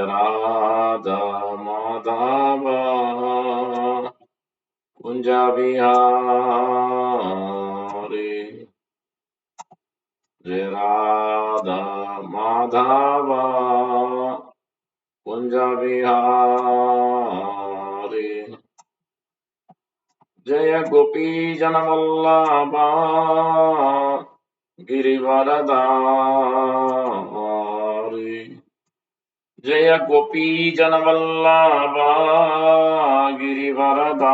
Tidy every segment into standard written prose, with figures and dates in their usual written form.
राधा माधव कुंज बिहारी जय राधा माधव कुंज बिहारी जय गोपी जनवल्लभा गिरिवरधारी जय गोपी जनवल्लभा गिरिवरधारी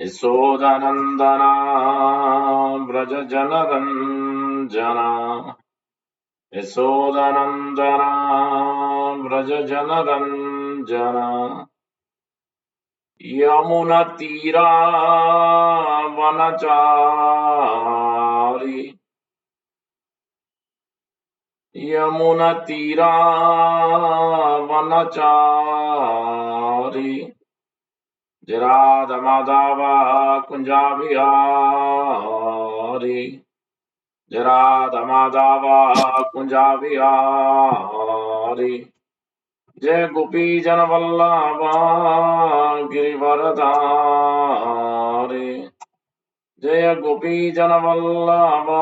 यशोदानन्दना व्रज जनरञ्जना यशोदानन्दना व्रज जनरञ्जना यमुनतीरा वनचारी यमुनतीरा वनचारी जय राधा माधव कुंजा बिहारी जय राधा माधव कुंजा बिहारी जय गोपी जनवल्लभा गिरिवरधारी जय गोपी जनवल्लभा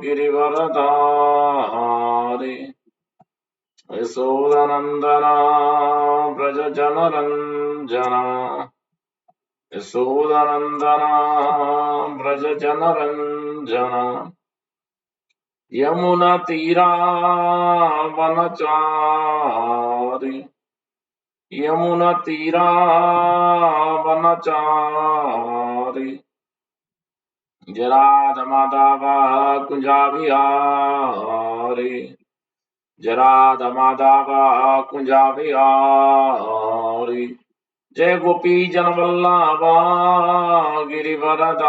गिरिवरधारी यशोदानन्दना व्रज जनरञ्जना यशोदानन्दना व्रज जनरञ्जना यमुनतीरा वनचारी यमुनतीरा वनचारी जय राधा माधव कुंजा बिहारी जय राधा माधव कुंजा बिहारी जय गोपी जनवल्लभा गिरिवरधारी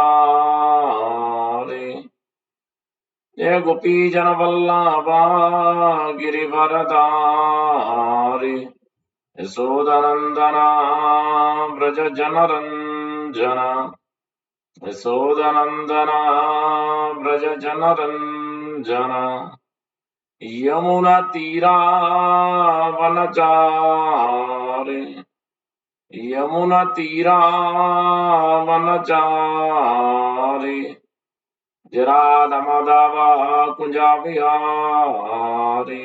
जय गोपी जनवल्लभा गिरिवरधारी यशोदानन्दना व्रज जनरञ्जना यशोदानन्दना व्रज जनरञ्जना यमुनतीरा वनचारी यमुनतीरा वनचारी जय राधा माधव कुंजा बिहारी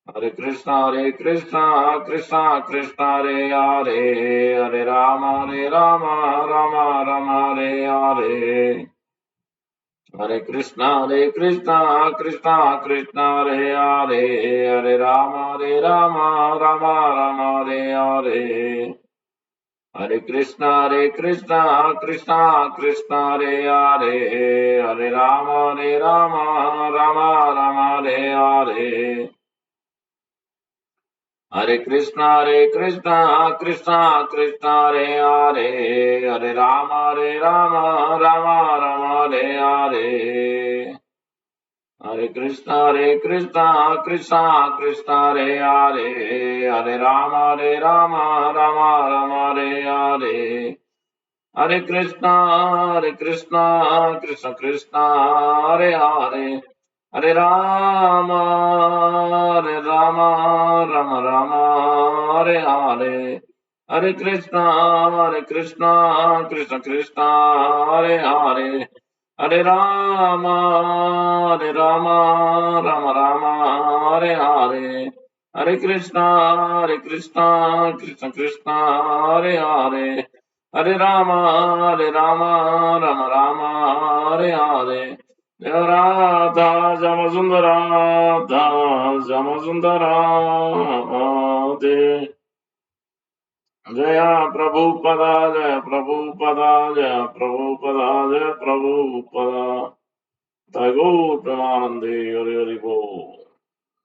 हरे कृष्णा कृष्णा कृष्णा हरे हरे हरे राम राम राम हरे हरे हरे कृष्णा कृष्णा कृष्णा हरे हरे हरे राम राम राम हरे हरे हरे कृष्णा कृष्णा कृष्णा हरे हरे हरे राम राम राम हरे हरे हरे कृष्णा कृष्णा कृष्णा हरे हरे हरे राम राम राम हरे हरे हरे कृष्णा कृष्णा कृष्णा हरे हरे हरे राम राम हरे हरे हरे कृष्णा कृष्णा हरे हरे हरे राम राम हरे हरे हरे कृष्णा कृष्णा हरे हरे हरे राम राम हरे हरे हरे कृष्णा कृष्णा हरे हरे हरे राम राम हरे हरे जय राधा श्याम सुंदर राधा श्याम सुंदर राधे जय प्रभुपदा जय प्रभुपदा जय प्रभुपदा जय प्रभुपदा तय गौर प्रेमानंदे हरि हरि बोल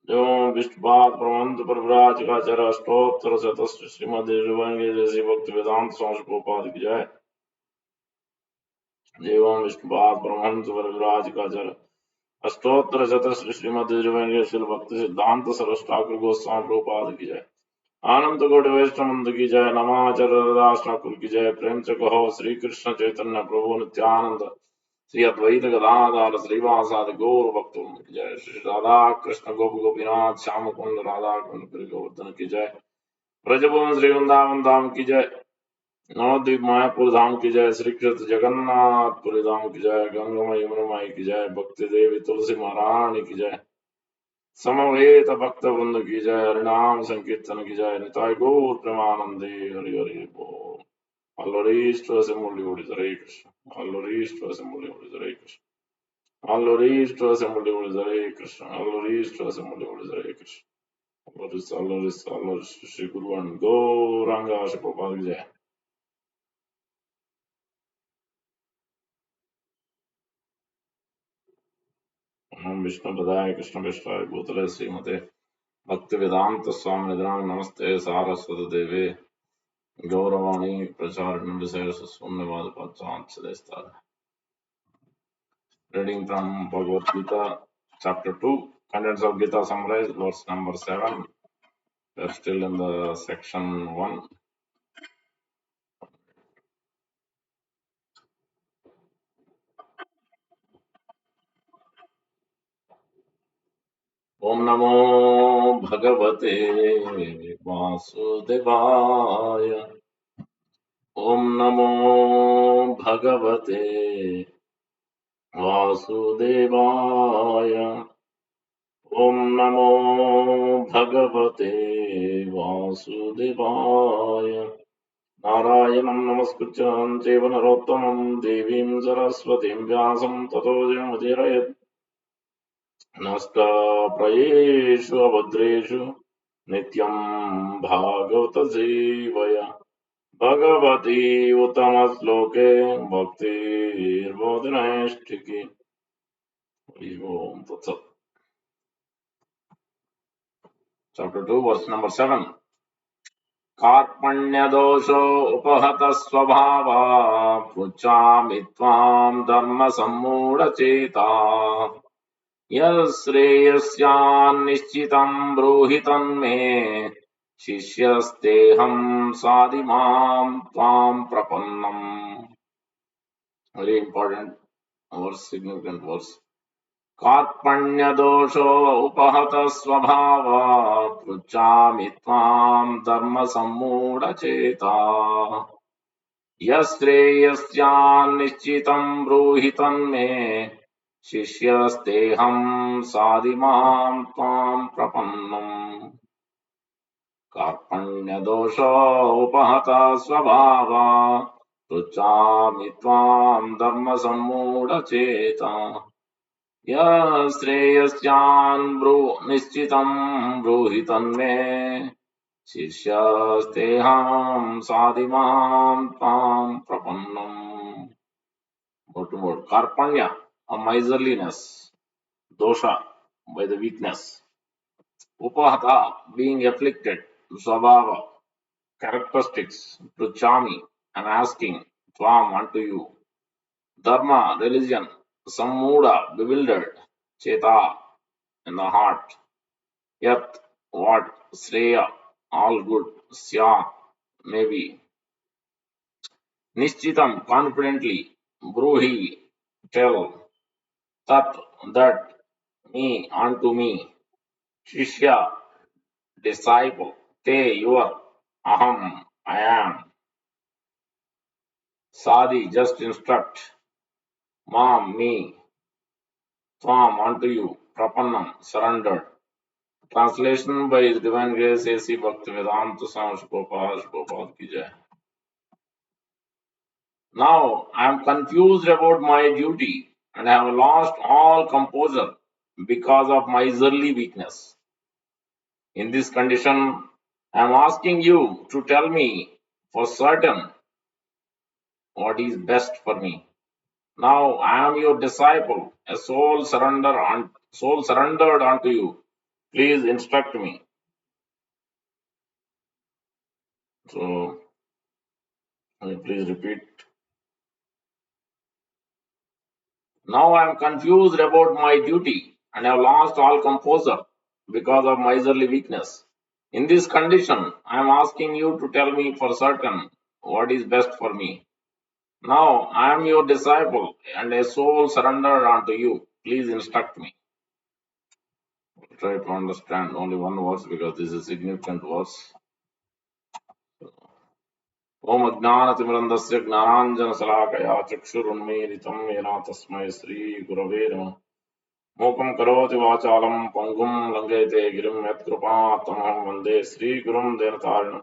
जो विष्णुपाद प्रबंध प्रभुराज का चर अष्टोत्तर शतस्व श्रीमद यजुर्वेद जैसी भक्ति वेदांत स्वामी की जय देवं विष्णुपाद परमहंस वरविराज का चर अष्टोत्तर शतस्व श्रीमद यजुर्वेद शिल भक्ति सिद्धांत सरस ठाकुर गोस्वामी प्रभुपाद की जय आनंद गौड़ वैष्णव की जय नमाचार्य दास ठाकुर की जय प्रेम से कहो श्री कृष्ण चैतन्य प्रभु नित्यानंद श्री अद्वैत गदाधर श्रीवासादि गौर भक्तों की जय। श्री राधा कृष्ण गोप गोपीनाथ श्याम कुंड राधा कुंड गोवर्धन की जय। ब्रजभुवन श्री वृंदावन धाम की जय। नवद्वीप मायापुर धाम की जय। श्री कृष्ण जगन्नाथपुरी धाम की जय। गंगा यमुना की जय। भक्ति देवी तुलसी महारानी की जय। समवेत भक्त वृंद की जय। हरिनाम संकीर्तन की जय। निताय गौर प्रेमानंदे हरि हरि बोल। Allora se molli Hare Krishna. Allora se molli Hare Krishna. Allora se molli Hare Krishna. Allora se molli Hare Krishna. Allora Shri Guru and Gauranga Shri Prabhupada Jai. Om Vishnu Padaya Krishna Vishwaya Bhutale Srimate Bhaktivedanta Swami Nidram Namaste Saraswati Devi Gauravani Pracharan Visayasa Sunnavad Pachant Sadestar. Reading from Bhagavad Gita, chapter 2, contents of Gita summarized, verse number 7. We are still in the section 1. Om Namo Bhagavate Vasudevaya. Om Namo Bhagavate Vasudevaya. Om Namo Bhagavate Vasudevaya. नारायणं नमस्कृत्य नरं चैव नरोत्तमं देवीं सरस्वतीं व्यासं ततो जयमुदीरयेत्। नमस्कारप्रायेषु अभद्रेषु नित्यं भागवतसेवया भगवती उत्तमश्लोके भक्तिर्बोधिनैष्ठिकी। ओम तत्सत्। Chapter 2, verse number 7. कार्पण्यदोषो उपहतः स्वभावा पृच्छामि त्वां धर्मसम्मूढचेता यश्रेयस्यान्निश्चितं ब्रूहि तन्मे शिष्यस्तेऽहं साधिमां त्वां प्रपन्नम्. Very important verse, significant verse. कार्पण्यदोषो उपहतः स्वभावा पृच्छामि त्वां धर्मसम्मूढचेता यश्रेयस्यान्निश्चितं ब्रूहि तन्मे शिष्यस्तेऽहं साधिमां त्वां प्रपन्नम्. कार्पण्यदोषो उपहतः स्वभावा पृच्छामि त्वां धर्मसम्मूढचेता यश्रेयस्यान् निश्चितं ब्रूहि तन्मे शिष्यस्तेऽहं साधिमां त्वां प्रपन्नम्. Word to word. Karpanya, a miserliness. Dosha, by the weakness. Upahata, being afflicted. Swabhava, characteristics. Pruchami, I'm asking. Tvam, unto you. Dharma, religion. Sammuda, bewildered. Cheta, in the heart. Yat, what? Sreya, all good. Sya, maybe. Nishchitam, confidently. Bruhi, tell. Tat, that. Me, unto me. Shishya, disciple. Te, your. Aham, I am. Sadi, just instruct. Mam, me. Tvam, unto you. Prapannam, surrendered. Translation by His Divine Grace A.C. Bhaktivedanta Swami Prabhupada ki jai. Now I am confused about my duty and have lost all composure because of miserly weakness. In this condition, I am asking you to tell me for certain what is best for me. Now I am your disciple, a soul surrendered unto you. Please instruct me. So, please repeat. Now I am confused about my duty and have lost all composure because of miserly weakness. In this condition, I am asking you to tell me for certain what is best for me. Now I am your disciple and a soul surrendered unto you. Please instruct me. Try to understand only one verse because this is a significant verse. ओम अज्ञानतिमिरन्दस्य ज्ञानाञ्जनशलाकया चक्षुरुन्मीलितं येन तस्मै श्रीगुरवे नमः मूकं करोति वाचालं पङ्गुं लङ्घयते गिरिं यत्कृपात्तमहं वन्दे श्रीगुरुं देवतारिणं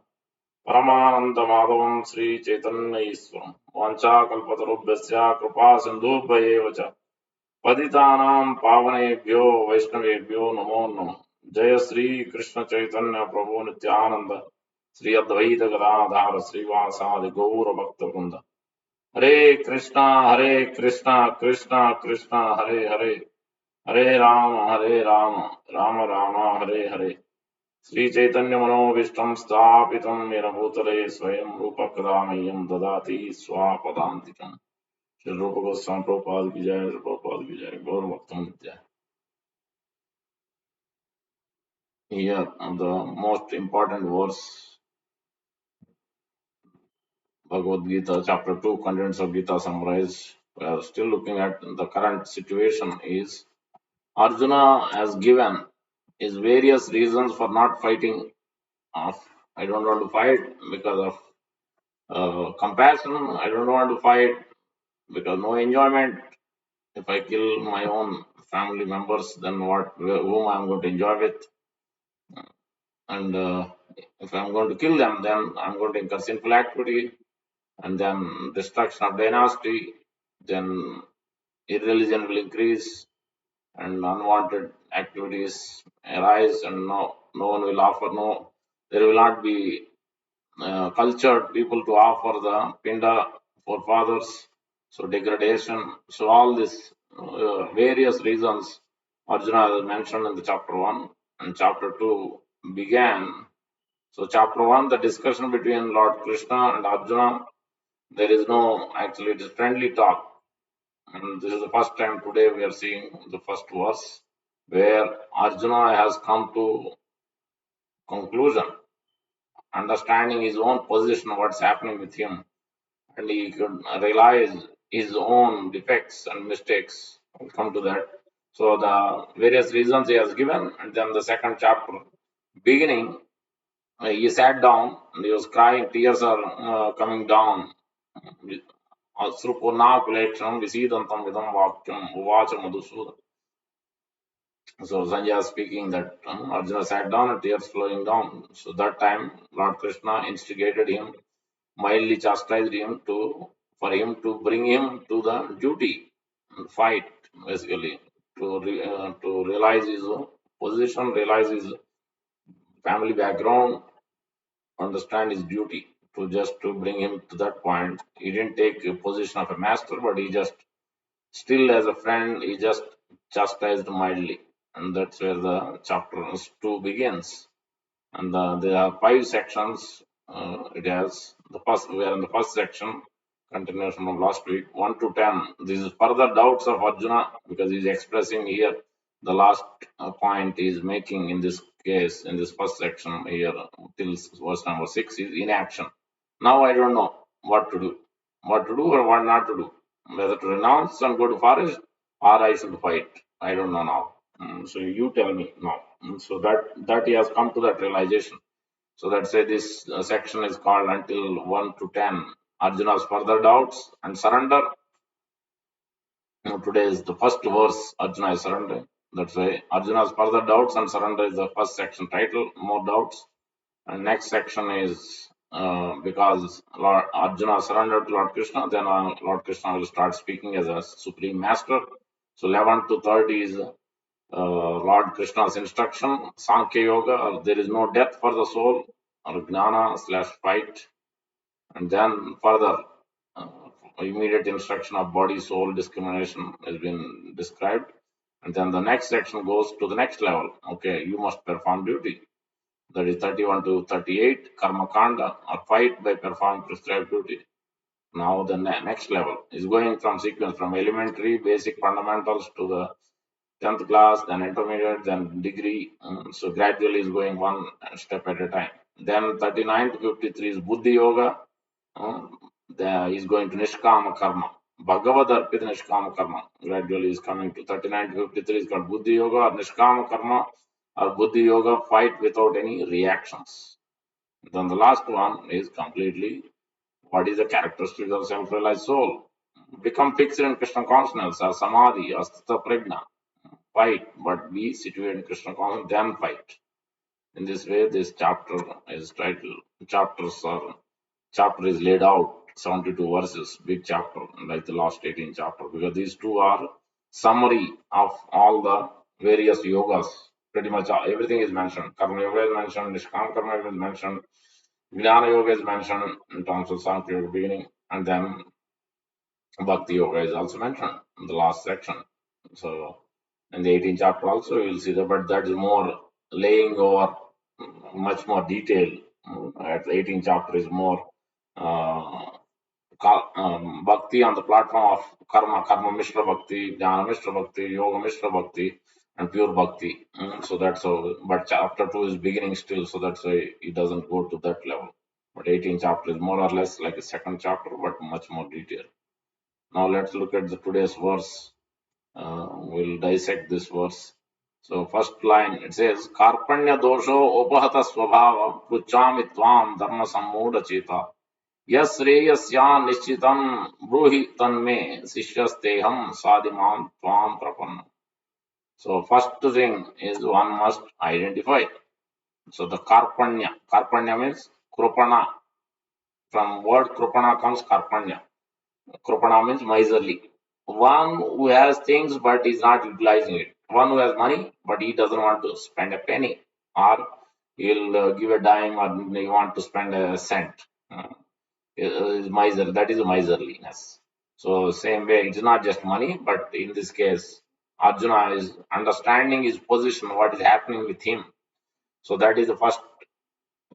परमानन्दमाधवं श्रीचैतन्यईश्वरं वाञ्छाकल्पतरुभ्यश्च कृपासिन्धुभ्य एव च पतितानां पावनेभ्यो वैष्णवेभ्यो नमो नमः। जय श्री कृष्ण चैतन्य प्रभु नित्यानंद श्री अद्वैत गदाधर श्रीवासादि गौर भक्त वृंद। हरे कृष्णा कृष्णा कृष्णा हरे हरे, हरे राम राम राम हरे हरे। श्री चैतन्य मनोभीष्टं स्थापितं येन भूतले स्वयं रूप कदा मह्यं ददाति स्वापदान्तिकम्। श्री रूप गोस्वामी प्रभुपाद की जय, प्रभुपाद की जय, गौर भक्तों की जय। Here, the most important verse, Bhagavad Gita, chapter 2, contents of Gita summarized. We are still looking at the current situation is Arjuna has given his various reasons for not fighting off. I don't want to fight because of compassion. I don't want to fight because no enjoyment. If I kill my own family members, then what? Whom I'm going to enjoy with? And if I'm going to kill them, then I'm going to incur sinful activity, and then destruction of dynasty, then irreligion will increase, and unwanted activities arise, and no one will offer, no, there will not be cultured people to offer the pinda forefathers, so degradation, so all this various reasons Arjuna has mentioned in the chapter 1, and chapter 2 began. So chapter 1, the discussion between Lord Krishna and Arjuna, there is no, actually it is friendly talk. And this is the first time today we are seeing the first verse where Arjuna has come to conclusion, understanding his own position, what's happening with him, and he could realize his own defects and mistakes. We'll come to that. So the various reasons he has given, and then the second chapter beginning, he sat down and he was crying, tears are coming down. Asrupunakuleksham visidantam vidam vakyam uvacha madhusudan. So Sanjay is speaking that Arjuna sat down and tears flowing down. So that time Lord Krishna instigated him, mildly chastised him for him to bring him to the duty and fight, basically to realize his position, realize his family background, understand his duty, to just to bring him to that point. He didn't take a position of a master, but he just still as a friend, he just chastised mildly. And that's where the chapter 2 begins. And there are 5 sections. It has the first, we are in the first section, continuation of last week, 1 to 10. This is further doubts of Arjuna because he's expressing here the last point he's making in this case, in this first section here, till verse number 6 is inaction. Now I don't know what to do, or what not to do, whether to renounce and go to forest or I should fight. I don't know now. So you tell me now. So that he has come to that realization. So that's why this section is called until 1 to 10. Arjuna's further doubts and surrender. Today is the first verse. Arjuna is surrendering. That's why Arjuna's further doubts and surrender is the first section title. More doubts. And next section is because Lord Arjuna surrendered to Lord Krishna, then Lord Krishna will start speaking as a supreme master. So 11 to 30 is Lord Krishna's instruction, Sankhya Yoga, there is no death for the soul, or Jnana/fight. And then further, uh, immediate instruction of body soul discrimination has been described. And then the next section goes to the next level. Okay, you must perform duty. That is 31 to 38, Karma Kanda, or fight by performing prescribed duty. Now the next level is going from sequence from elementary basic fundamentals to the 10th class, then intermediate, then degree. So gradually is going one step at a time. Then 39 to 53 is Buddhi Yoga, He's going to Nishkama Karma. Bhagavad Arpita Nishkama Karma. Gradually is coming to 39 to 53 is called Buddhi Yoga or Nishkama Karma or Buddhi Yoga, fight without any reactions. Then the last one is completely what is the characteristics of self-realized soul. Become fixed in Krishna consciousness or Samadhi or Sthita Prajna. Fight, but be situated in Krishna consciousness, then fight. In this way, this chapter is titled, chapter is laid out, 72 verses, big chapter, like the last 18 chapter, because these two are summary of all the various yogas. Pretty much everything is mentioned. Karma Yoga is mentioned, Nishkam Karma Yoga is mentioned, Jnana Yoga is mentioned in terms of Sankhya Yoga beginning, and then Bhakti Yoga is also mentioned in the last section. So, in the 18th chapter also, you will see that, but that is more laying over much more detail. At the 18th chapter is more uh, bhakti on the platform of karma mishra bhakti, jnana mishra bhakti, yoga mishra bhakti, and pure bhakti. So that's how, but chapter 2 is beginning still, so that's why it doesn't go to that level. But 18th chapter is more or less like a second chapter, but much more detailed. Now let's look at the today's verse. We'll dissect this verse. So first line it says Karpanya dosho upahata swabhava puchami tvam dharma sammuda cheta yasreyasya nishchitam bruhi tanme sishyasteham sadimam tvam prapanna. So first thing is one must identify. So the Karpanya means Krupana. From word Krupana comes Karpanya. Krupana means miserly. One who has things but is not utilizing it. One who has money but he doesn't want to spend a penny, or he'll give a dime or he want to spend a cent. Is miser. That is miserliness. So same way, it's not just money, but in this case, Arjuna is understanding his position, what is happening with him. So that is the first.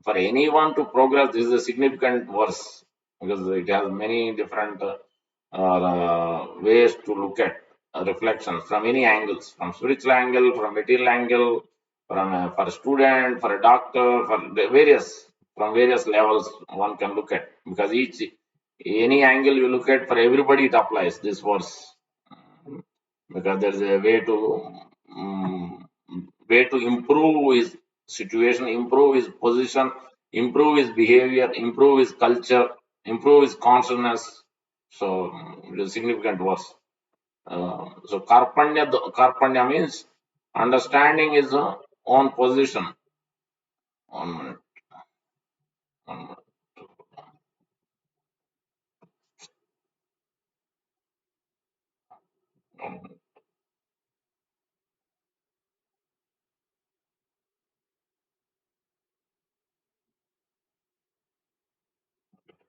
For anyone to progress, this is a significant verse because it has many different ways to look at reflections from any angles, from spiritual angle, from material angle, from for a student, for a doctor, for the various from various levels one can look at, because each any angle you look at, for everybody it applies this verse. Because there's a um, way to improve his situation, improve his position, improve his behavior, improve his culture, improve his consciousness. So it is a significant verse. So Karpanya means understanding his own position. One minute, one minute. One minute.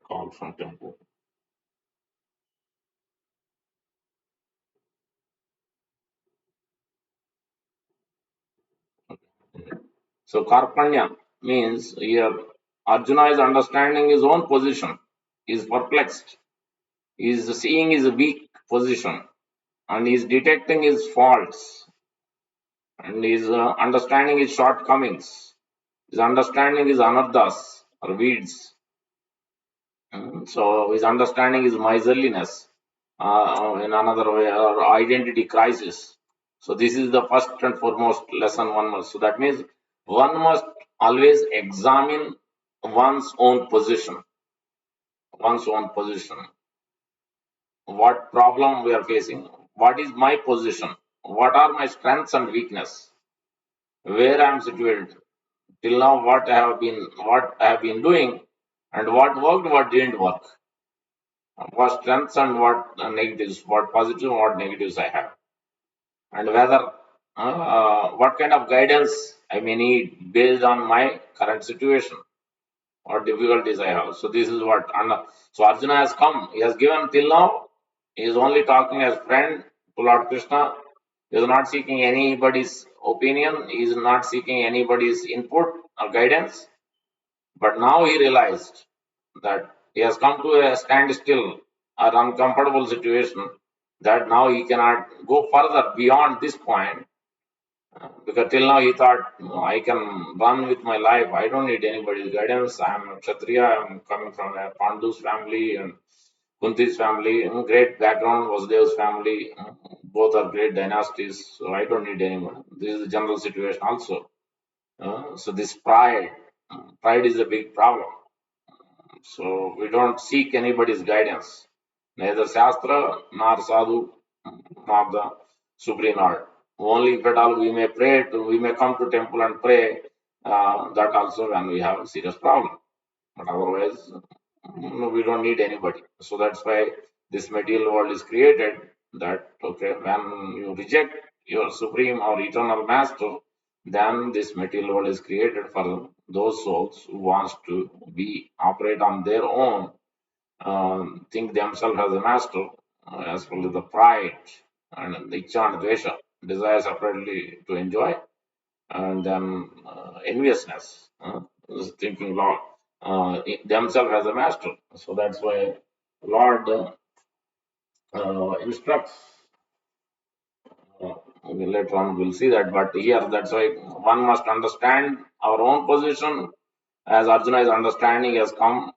Call from temple. So Karpanya means here Arjuna is understanding his own position. He is perplexed. He is seeing his weak position and he is detecting his faults and he is understanding his shortcomings. His understanding his anarthas or weeds. So his understanding is miserliness, in another way, or identity crisis. So this is the first and foremost lesson one must. So that means one must always examine one's own position, one's own position. What problem we are facing? What is my position? What are my strengths and weakness? Where I am situated? Till now, what I have been doing, and what worked, what didn't work. What strengths and what negatives, what positive and what negatives I have, and whether what kind of guidance I may need based on my current situation or difficulties I have. So this is what so Arjuna has come. He has given till now. He is only talking as friend to Lord Krishna. He is not seeking anybody's opinion. He is not seeking anybody's input or guidance. But now he realized that he has come to a standstill or uncomfortable situation, that now he cannot go further beyond this point. Because till now he thought, "No, I can run with my life. I don't need anybody's guidance. I'm a Kshatriya. I'm coming from a Pandu's family and Kunti's family. Great background, Vasudev's family. Both are great dynasties. So I don't need anyone." This is the general situation also. So this pride is a big problem. So we don't seek anybody's guidance, neither Shastra nor Sadhu nor the Supreme Lord. Only if at all we may come to temple and pray. That also when we have a serious problem. But otherwise, we don't need anybody. So that's why this material world is created. That okay, when you reject your supreme or eternal master, then this material world is created for those souls who wants to be operate on their own, think themselves as a master, as well as the pride and the icha and dvesha, desire separately to enjoy, and then enviousness, thinking Lord themselves as a master. So that's why Lord instructs. Later on, we'll see that. But here, that's why one must understand our own position. As Arjuna is understanding, he has come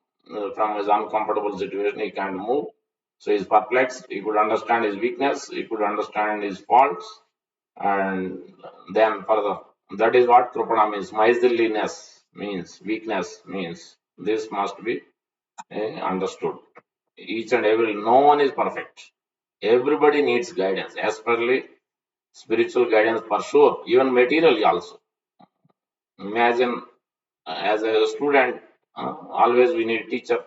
from his uncomfortable situation, he can't move. So he's perplexed. He could understand his weakness, he could understand his faults, and then further. That is what Krupana means. Miserliness means, weakness means. This must be understood. Each and every, no one is perfect. Everybody needs guidance, especially spiritual guidance for sure, even materially also. Imagine as a student, always we need teacher.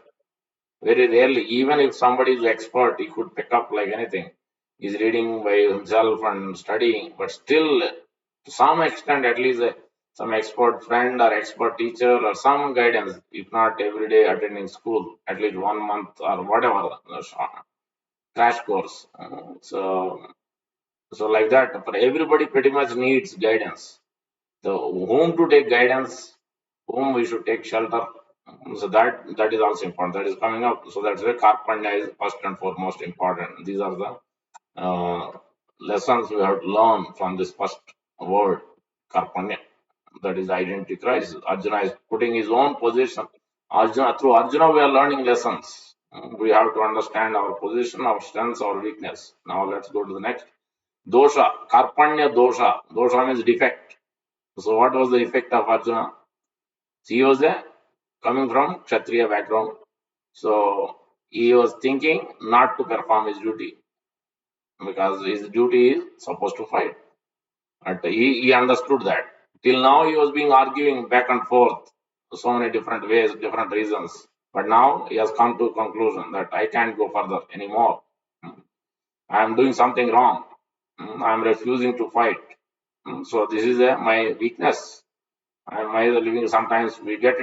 Very rarely, even if somebody is expert, he could pick up like anything. He's reading by himself and studying, but still, to some extent, at least some expert friend or expert teacher or some guidance, if not every day attending school, at least 1 month or whatever, crash course. So like that, for everybody pretty much needs guidance. So whom to take guidance, whom we should take shelter. So that is also important. That is coming up. So that's why Karpanya is first and foremost important. These are the lessons we have to learn from this first word, Karpanya. That is identity crisis. Arjuna is putting his own position. Through Arjuna, we are learning lessons. We have to understand our position, our strengths, our weakness. Now let's go to the next. Dosha, Karpanya dosha. Dosha means defect. So what was the effect of Arjuna? He was coming from Kshatriya background. So he was thinking not to perform his duty because his duty is supposed to fight. But he understood that. Till now he was being arguing back and forth, so many different ways, different reasons. But now he has come to a conclusion that I can't go further anymore. I am doing something wrong. I am refusing to fight. So this is my weakness. I am either living. Sometimes we get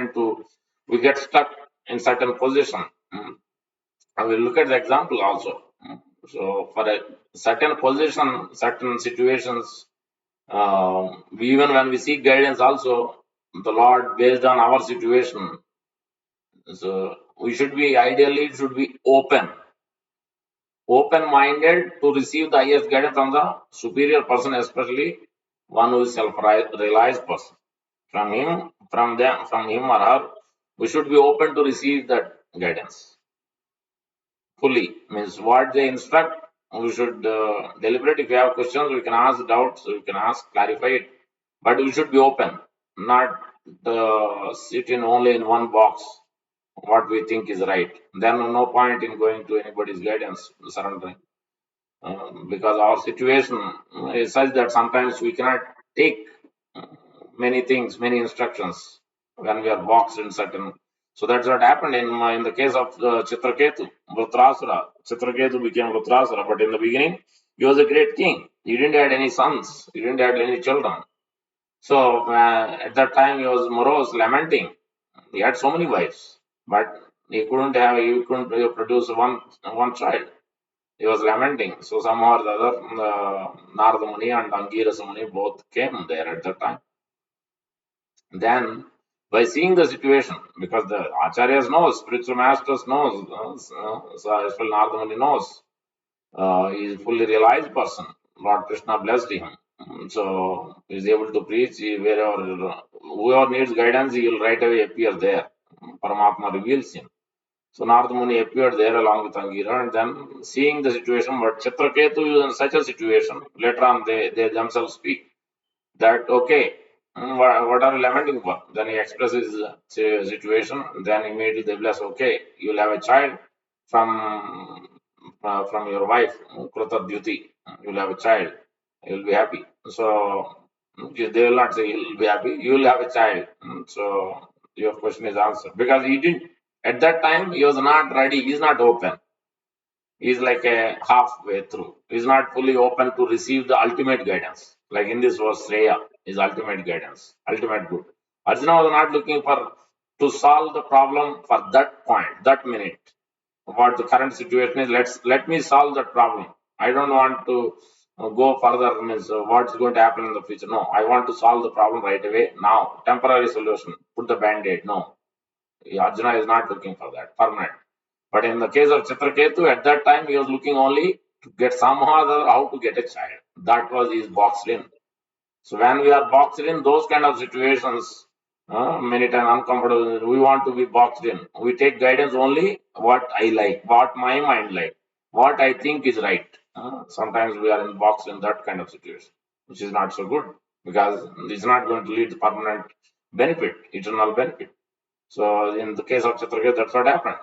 stuck in certain position. I will look at the example also. So for a certain position, certain situations, even when we seek guidance, also the Lord based on our situation. So we should be ideally should be open-minded to receive the highest guidance from the superior person, especially one who is self-realized person. From him or her, we should be open to receive that guidance fully. Means what they instruct, we should deliberate. If you have questions, we can ask doubts, we can ask, clarify it. But we should be open, not sit in only in one box, what we think is right. Then no point in going to anybody's guidance, surrendering. Because our situation is such that sometimes we cannot take many things, many instructions when we are boxed in certain. So that's what happened in the case of Chitraketu, Vritrasura. Chitraketu became Vritrasura, but in the beginning, he was a great king. He didn't have any sons, he didn't have any children. So at that time, he was morose, lamenting. He had so many wives, but he couldn't produce one child. He was lamenting. So somehow or the other, Narada Muni and Angirasa Muni both came there at that time. Then, by seeing the situation, because the acharyas knows, spiritual masters knows, so as well Narada Muni knows, he is a fully realized person. Lord Krishna blessed him. So he's able to preach wherever whoever needs guidance, he will right away appear there. Paramatma reveals him. So Narada Muni appeared there along with Angira, and then seeing the situation, but Chitraketu is in such a situation. Later on, they themselves speak that okay, what are you lamenting for? Then he expresses his situation. Then immediately they bless. Okay, you will have a child from your wife, Krata Duty. You will have a child. You will be happy. So they will not say you will be happy. You will have a child. So your question is answered because he didn't at that time. He was not ready. He is not open. Is like a halfway through. Is not fully open to receive the ultimate guidance. Like in this was Shreya, is ultimate guidance, ultimate good. Arjuna was not looking for to solve the problem for that point, that minute. What the current situation is, let me solve that problem. I don't want to go further. Means what's going to happen in the future? No, I want to solve the problem right away now. Temporary solution. Put the band-aid. No, Arjuna is not looking for that permanent. But in the case of Chitraketu, at that time he was looking only to get somehow or other how to get a child. That was his boxed in. So when we are boxed in those kind of situations, many times uncomfortable, we want to be boxed in. We take guidance only what I like, what my mind like, what I think is right. Sometimes we are in boxed in that kind of situation, which is not so good because it's not going to lead to permanent benefit, eternal benefit. So in the case of Chitraketu, that's what happened.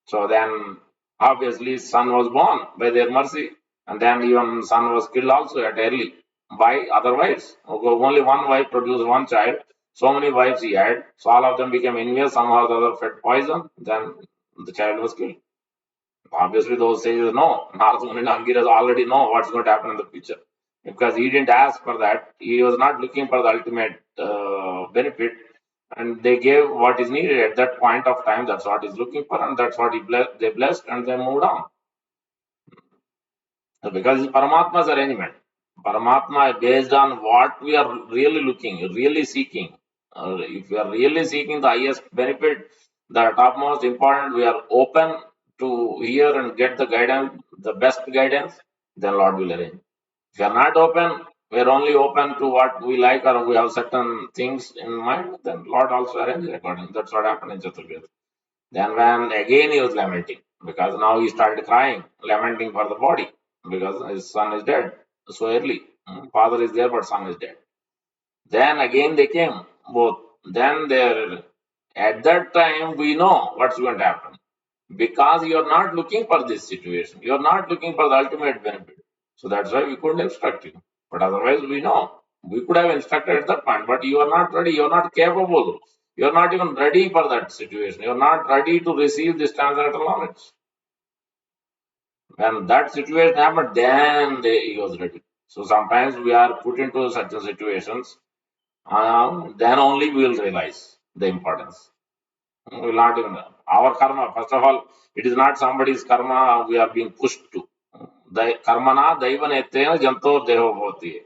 So then obviously son was born by their mercy, and then even son was killed also at early by other wives. Okay, only one wife produced one child. So many wives he had. So all of them became envious. Somehow or the other fed poison. Then the child was killed. Obviously, those sages know. Narada Muni and Angiras already know what's going to happen in the future. Because he didn't ask for that. He was not looking for the ultimate benefit. And they gave what is needed at that point of time. That's what he's looking for. And that's what they blessed and they moved on. So because it's Paramatma's arrangement. Paramatma based on what we are really looking, really seeking. If we are really seeking the highest benefit, the topmost important, we are open to hear and get the guidance, the best guidance, then Lord will arrange. If we are not open, we are only open to what we like or we have certain things in mind, then Lord also arranges accordingly. That's what happened in Chaturvedha. Then when again he was lamenting, because now he started crying, lamenting for the body, because his son is dead so early. Father is there, but son is dead. Then again they came, both. Then there, at that time we know what's going to happen. Because you are not looking for this situation. You are not looking for the ultimate benefit. So that's why we couldn't instruct you. But otherwise we know. We could have instructed at that point, but you are not ready, you are not capable. You are not even ready for that situation. You are not ready to receive this transcendental knowledge. When that situation happened, then he was ready. So sometimes we are put into such situations, then only we will realize the importance. We will not even our karma. First of all, it is not somebody's karma we are being pushed to. Karmana daivanetena jantor deho bhavati.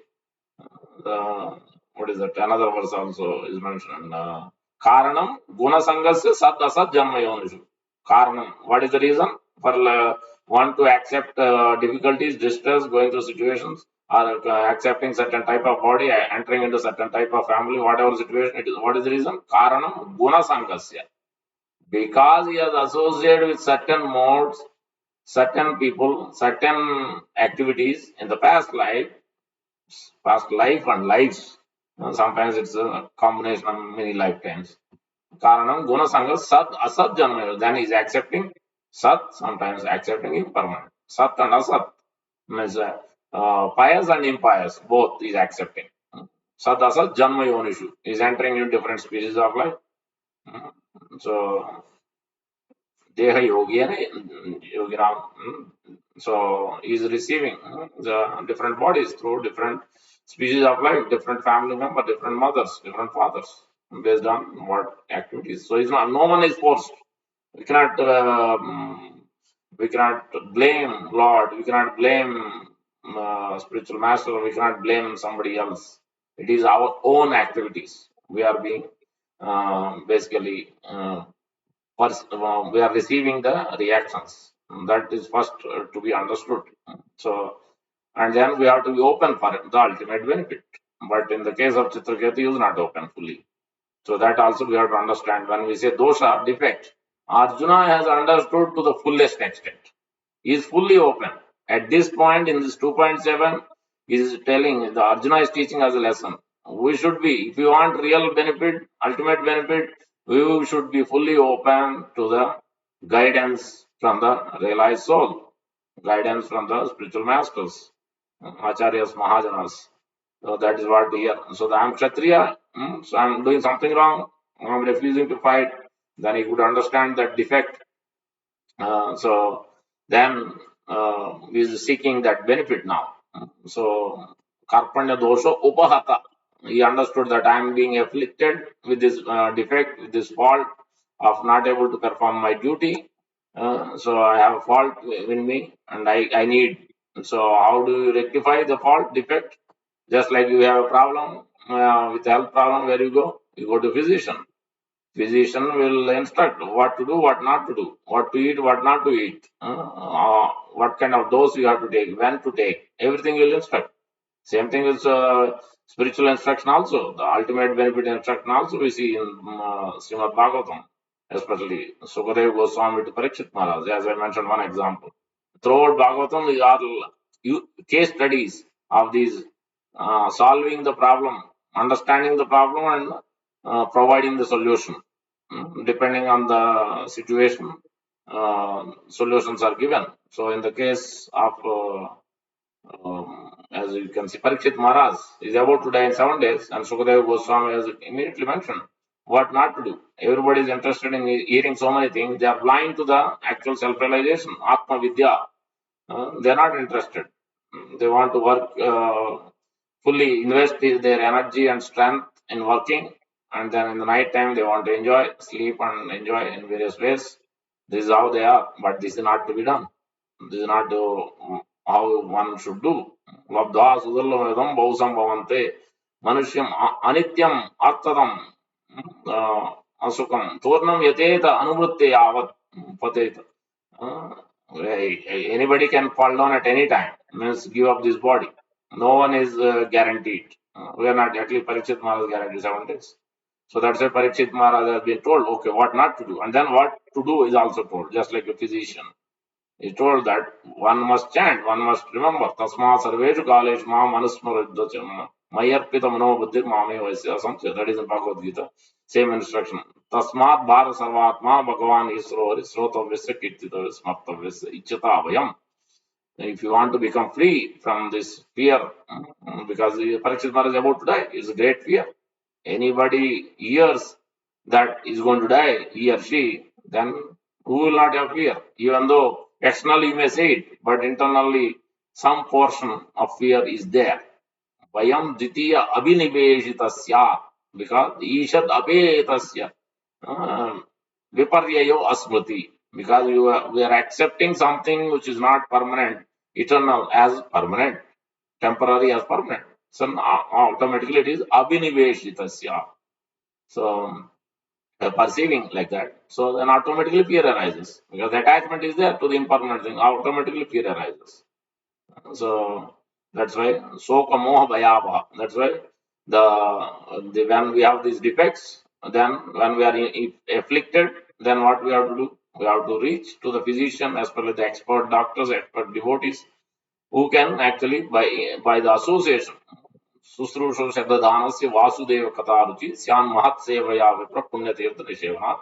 What is that? Another verse also is mentioned. Karanam gunasangasya sad asad janmayonishu. Karanam. What is the reason for one to accept difficulties, distress, going through situations, or accepting certain type of body, entering into certain type of family, whatever situation it is? What is the reason? Karanam gunasangasya. Because he has associated with certain modes, certain people, certain activities in the past life and lives. Sometimes it's a combination of many lifetimes. Karanam guna sanga sat asat janma. Then he's accepting sat, sometimes accepting impermanent. Sat and asat means pious and impious, both is accepting. Sat asat janma yonishu is entering into different species of life. So Deha Yogiyana Yoginam. So he's receiving the different bodies through different species of life, different family members, different mothers, different fathers, based on what activities. So he's not. No one is forced. We cannot. We cannot blame Lord. We cannot blame spiritual master. We cannot blame somebody else. It is our own activities. We are being basically we are receiving the reactions. That is first to be understood. So and then we have to be open for the ultimate benefit. But in the case of Chitraketu, he is not open fully. So that also we have to understand. When we say dosha, defect, Arjuna has understood to the fullest extent. He is fully open. At this point in this 2.7, he is telling, the Arjuna is teaching us a lesson. We should be, if we want real benefit, ultimate benefit, we should be fully open to the guidance from the realized soul, guidance from the spiritual masters, Acharyas, Mahajanas. So that is what here. So I am Kshatriya, so I am doing something wrong, I am refusing to fight. Then he could understand that defect. So then he is seeking that benefit now. So Karpanya dosha upahata. He understood that I am being afflicted with this defect, with this fault of not able to perform my duty. So I have a fault in me, and I need. So how do you rectify the fault defect? Just like you have a problem with health problem, where you go? You go to physician. Physician will instruct what to do, what not to do, what to eat, what not to eat, what kind of dose you have to take, when to take. Everything will instruct. Same thing with spiritual instruction also. The ultimate benefit instruction also we see in Srimad Bhagavatam, especially Sukadeva Goswami to Parikshit Maharaj, as I mentioned one example. Throughout Bhagavatam, we are case studies of these solving the problem, understanding the problem, and providing the solution. Depending on the situation, solutions are given. So, in the case of as you can see, Parikshit Maharaj is about to die in 7 days, and Sukadeva Goswami has immediately mentioned what not to do. Everybody is interested in hearing so many things. They are blind to the actual self-realization, Atma Vidya. They are not interested. They want to work fully, invest their energy and strength in working, and then in the night time they want to enjoy, sleep, and enjoy in various ways. This is how they are, but this is not to be done. This is not how one should do. Labdha sudallamedam bahusam bhavante. Manusyam anityam artadam asukam. Tornam yateta anuvrutte yavat pateta. Anybody can fall down at any time, means give up this body. No one is guaranteed. We are not, at least Parikshit Maharaj is guaranteed 7 days. So that's why Parikshit Maharaj has been told, okay, what not to do. And then what to do is also told, just like a physician. He told that one must chant, one must remember, Tasma Sarveshu Kalesh Ma Manusmaridacham Mayarpita Mano Buddhir Mame Vaisya Samchya. That is in Bhagavad Gita. Same instruction. Tasmat Bhara Sarvatma Bhagavan Isro Srotavya Kirtitavya Smartavya Ichata Vayam. If you want to become free from this fear, because Parikshit Maharaj is about to die, it's a great fear. Anybody hears that is going to die, he or she, then who will not have fear? Even though externally you may say it, but internally some portion of fear is there. Vayam Ditiya Abhiniveshitasya, because Ishad Apetasya Viparyayo Asmati, because we are accepting something which is not permanent, eternal as permanent, temporary as permanent. So automatically it is Abhiniveshitasya. So perceiving like that. So then automatically fear arises because attachment is there to the impermanent thing. Automatically fear arises. So that's why soka moha bhayava. That's why the when we have these defects, then when we are afflicted, then what we have to do? We have to reach to the physician as well as the expert doctors, expert devotees, who can actually by the association शुश्रूषो शब्ददानस्य Vasudev कथारुचि स्यान् महत्सेवया विप्र पुण्यतीर्थ निषेवनात्.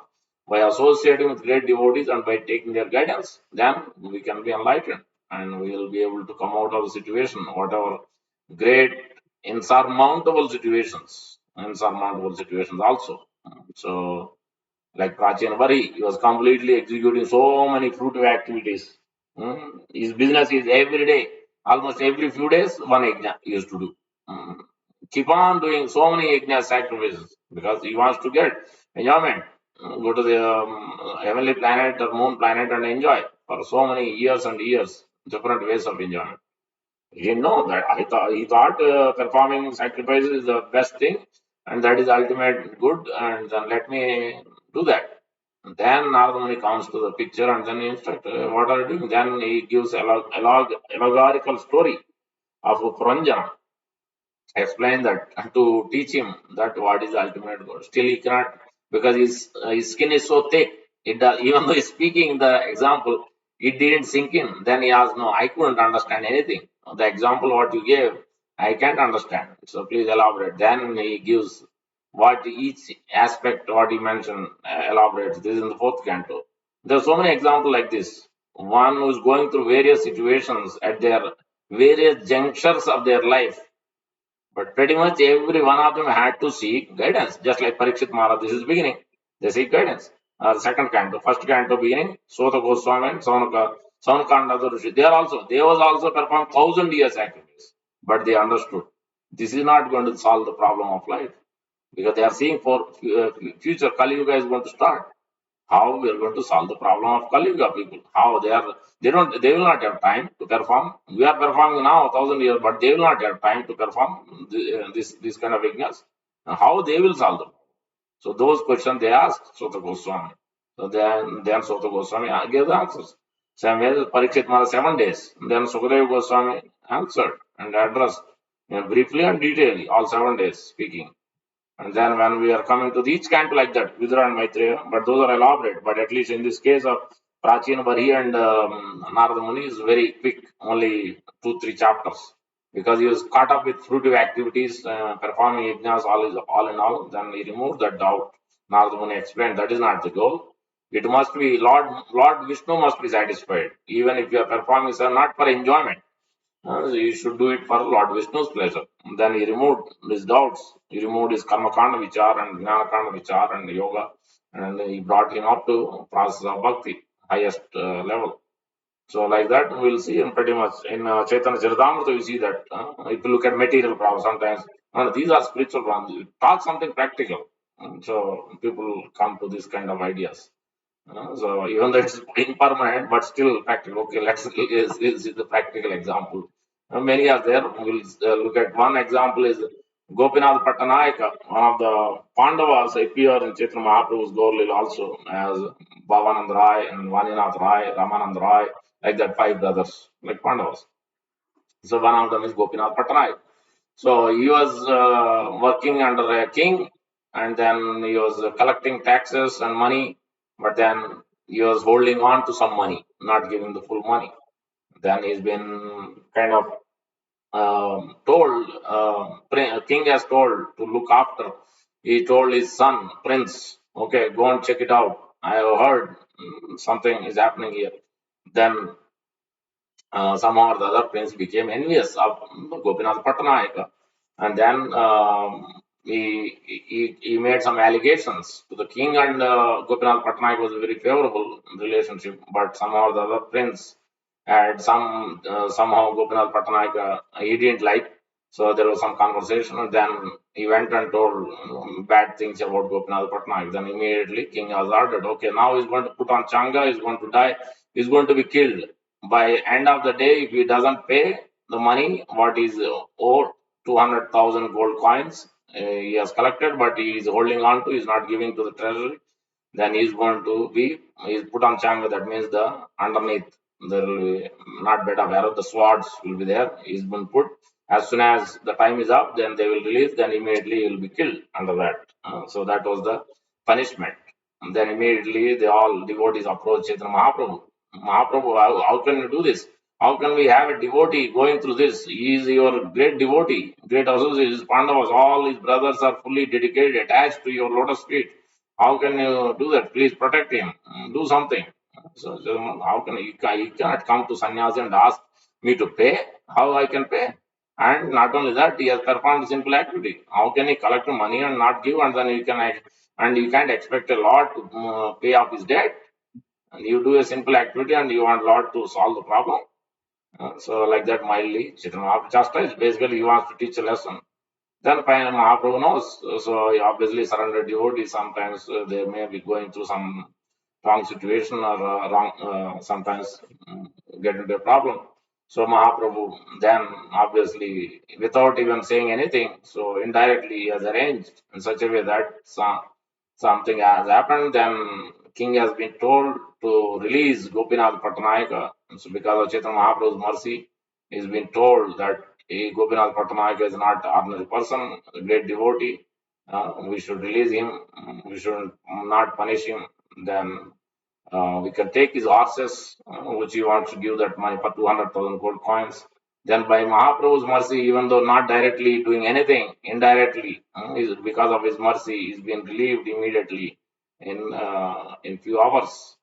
By associating with great devotees and by taking their guidance, then we can be enlightened and we will be able to come out of the situation, whatever great insurmountable situations also. So, like Prachin Vari, he was completely executing so many fruitive activities. His business is every day, almost every few days, one yajna he used to do. Mm. Keep on doing so many yajna sacrifices because he wants to get enjoyment. Go to the heavenly planet or moon planet and enjoy for so many years and years, different ways of enjoyment. He didn't know that. He thought performing sacrifices is the best thing, and that is ultimate good. And then let me do that. Then Narada Muni comes to the picture, and then he instructs, "What are you doing?" Then he gives allegorical story. of Puranjana, explain that to teach him that what is the ultimate goal. Still, he cannot, because his skin is so thick. It does, even though he's speaking the example, it didn't sink in. Then he has no, I couldn't understand anything. The example what you gave, I can't understand. So please elaborate. Then he gives what each aspect what he mentioned elaborates. This is in the fourth canto. There are so many examples like this. One who is going through various situations at their various junctures of their life, but pretty much every one of them had to seek guidance, just like Parikshit Maharaj. This is beginning. They seek guidance. Second canto, first canto beginning, Sota Goswami and Saunakanda Rishi. They was also performed 1,000 years activities, but they understood this is not going to solve the problem of life, because they are seeing for future Kali Yuga is going to start. How we are going to solve the problem of Kali Yuga people? How they will not have time to perform. We are performing now 1,000 years, but they will not have time to perform this kind of ignorance. How they will solve them? So those questions they asked Sota Goswami. So then Sota Goswami gave the answers. Same way Parikshit Maharaj 7 days. Then Sukadeva Goswami answered and addressed briefly and detailedly all 7 days speaking. And then when we are coming to each canto like that, Vidura and Maitreya, but those are elaborate. But at least in this case of Prachina Bari and Narada Muni is very quick, only 2-3 chapters. Because he was caught up with fruitive activities, performing yajnas, all in all, then he removed that doubt. Narada Muni explained that is not the goal. It must be Lord Vishnu must be satisfied. Even if you are performing, sir, not for enjoyment. You should do it for Lord Vishnu's pleasure. Then he removed his doubts. He removed his karma kanda vichar and jnana kanda vichar and yoga, and he brought him up to process of bhakti, highest level. So like that, we'll see in pretty much in Chaitanya Charitamrita, we see that if you look at material problems, sometimes these are spiritual problems. Talk something practical. So people come to this kind of ideas. So even though it's impermanent, but still practical. Okay, let's is the practical example. Many are there. We'll look at one example is Gopinath Pattanayaka, one of the Pandavas appear in Chaitanya Mahaprabhu's Gaurlil also as Bhavanand Rai and Vaninath Rai, Ramanand Rai, like that 5 brothers, like Pandavas. So one of them is Gopinath Pattanayaka. So he was working under a king, and then he was collecting taxes and money, but then he was holding on to some money, not giving the full money. Then he's been kind of told, king has told to look after. He told his son, Prince, okay, go and check it out. I have heard something is happening here. Then somehow or the other prince became envious of Gopinath Pattanayaka. And then he made some allegations to the king, and Gopinath Patnaik was a very favorable relationship, but somehow or the other prince had somehow Gopinath Patnaik he didn't like. So there was some conversation, and then he went and told bad things about Gopinath Patnaik. Then immediately king has ordered, okay, now he's going to put on Changa, he's going to die, he's going to be killed. By end of the day, if he doesn't pay the money, what is owed, 200,000 gold coins he has collected, but he is holding on to, he is not giving to the treasury, then he is going to be, he is put on Changa. That means the underneath, there will be not bed of arrow, the swords will be there. He's been put. As soon as the time is up, then they will release, then immediately he will be killed under that. So that was the punishment. And then immediately they all devotees approach Chaitanya Mahaprabhu. Mahaprabhu, how can you do this? How can we have a devotee going through this? He is your great devotee, great associate. His Pandavas, all his brothers are fully dedicated, attached to your lotus feet. How can you do that? Please protect him. Do something. So how can he cannot come to sannyas and ask me to pay? How I can pay? And not only that, he has performed simple activity. How can he collect money and not give, and then you can't expect a lot to pay off his debt? And you do a simple activity and you want Lord to solve the problem. So like that mildly, Chaitanya chastised. Basically, he wants to teach a lesson. Then finally Mahaprabhu knows. So he obviously surrendered devotees. Sometimes they may be going through some wrong situation or wrong, sometimes get into a problem. So Mahaprabhu then obviously without even saying anything, so indirectly he has arranged in such a way that something has happened. Then king has been told to release Gopinath Pattanayaka. So because of Chaitanya Mahaprabhu's mercy, he's been told that Gopinath Pattanayaka is not an ordinary person, a great devotee. We should release him. We should not punish him. Then we can take his horses, which he wants to give that money for 200,000 gold coins. Then by Mahaprabhu's mercy, even though not directly doing anything, indirectly, because of his mercy, he's been relieved immediately in few hours.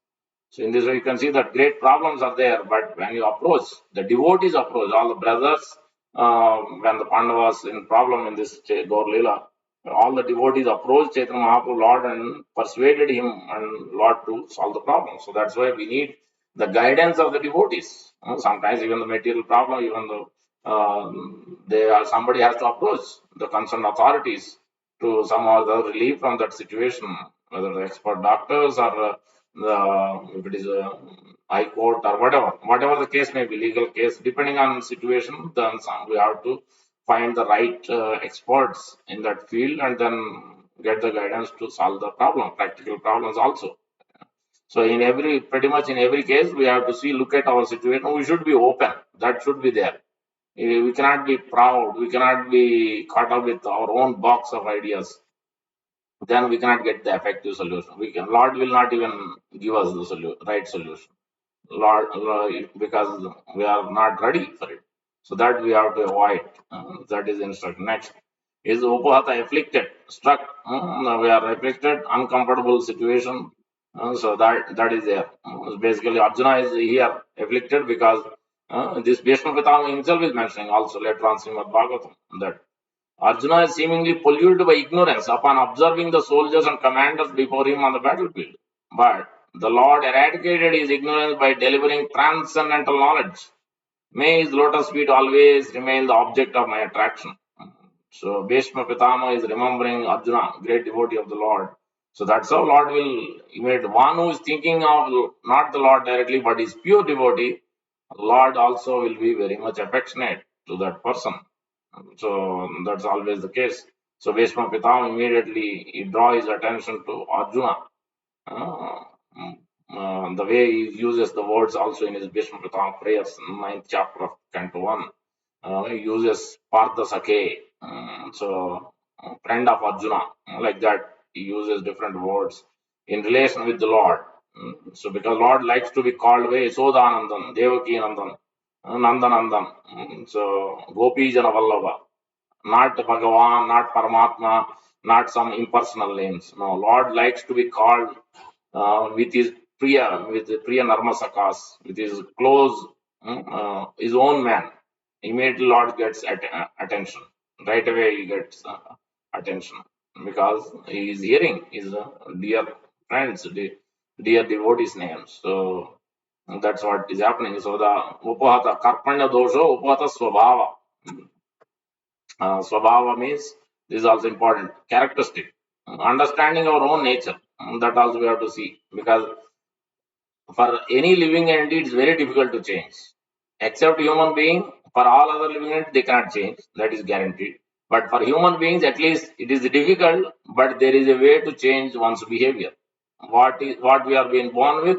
So in this way, you can see that great problems are there. But when you approach, the devotees approach, all the brothers, when the Pandavas in problem in this Gaur Leela, all the devotees approached Chaitanya Mahaprabhu Lord and persuaded him and Lord to solve the problem. So that's why we need the guidance of the devotees. Sometimes even the material problem, even though somebody has to approach the concerned authorities to somehow relieve from that situation, whether the expert doctors or if it is a high court or whatever the case may be, legal case, depending on situation, then we have to find the right experts in that field and then get the guidance to solve the problem, practical problems also. So in pretty much in every case, we have to look at our situation. We should be open. That should be there. We cannot be proud. We cannot be caught up with our own box of ideas. Then we cannot get the effective solution. Lord will not even give us the right solution. Lord, because we are not ready for it. So that we have to avoid. That is instruction. Next is Upahata afflicted, struck. We are afflicted, uncomfortable situation. So that is there. Basically, Arjuna is here afflicted because this Bhishma Pitama himself is mentioning also later on Srimad Bhagavatam that Arjuna is seemingly polluted by ignorance upon observing the soldiers and commanders before him on the battlefield. But the Lord eradicated his ignorance by delivering transcendental knowledge. May his lotus feet always remain the object of my attraction. So Bhishma Pitama is remembering Arjuna, great devotee of the Lord. So that's how Lord will image one who is thinking of not the Lord directly, but is pure devotee. Lord also will be very much affectionate to that person. So that's always the case. So Bhishma Pitama immediately he draw his attention to Arjuna. Uh, the way he uses the words also in his Bhishma Pitama prayers, 9th chapter of Canto 1. He uses Partha Sakhe, so friend of Arjuna, like that. He uses different words in relation with the Lord. So because Lord likes to be called way Sodanandan, Devaki Nandan, Nandanandan, so Gopi Jana Vallabha, not Bhagavan, not Paramatma, not some impersonal names. No, Lord likes to be called with his Priya Narmasakas, with his close, his own man. Immediately, Lord gets attention. Right away, he gets attention because he is hearing his dear friends, dear devotees' names. So that's what is happening. So the Upahata, Karpanya Dosho, Upahata Swabhava. Swabhava means this is also important. Characteristic. Understanding our own nature. That also we have to see because for any living entity, it's very difficult to change. Except human being, for all other living entities, they cannot change. That is guaranteed. But for human beings, at least it is difficult, but there is a way to change one's behavior. What we are being born with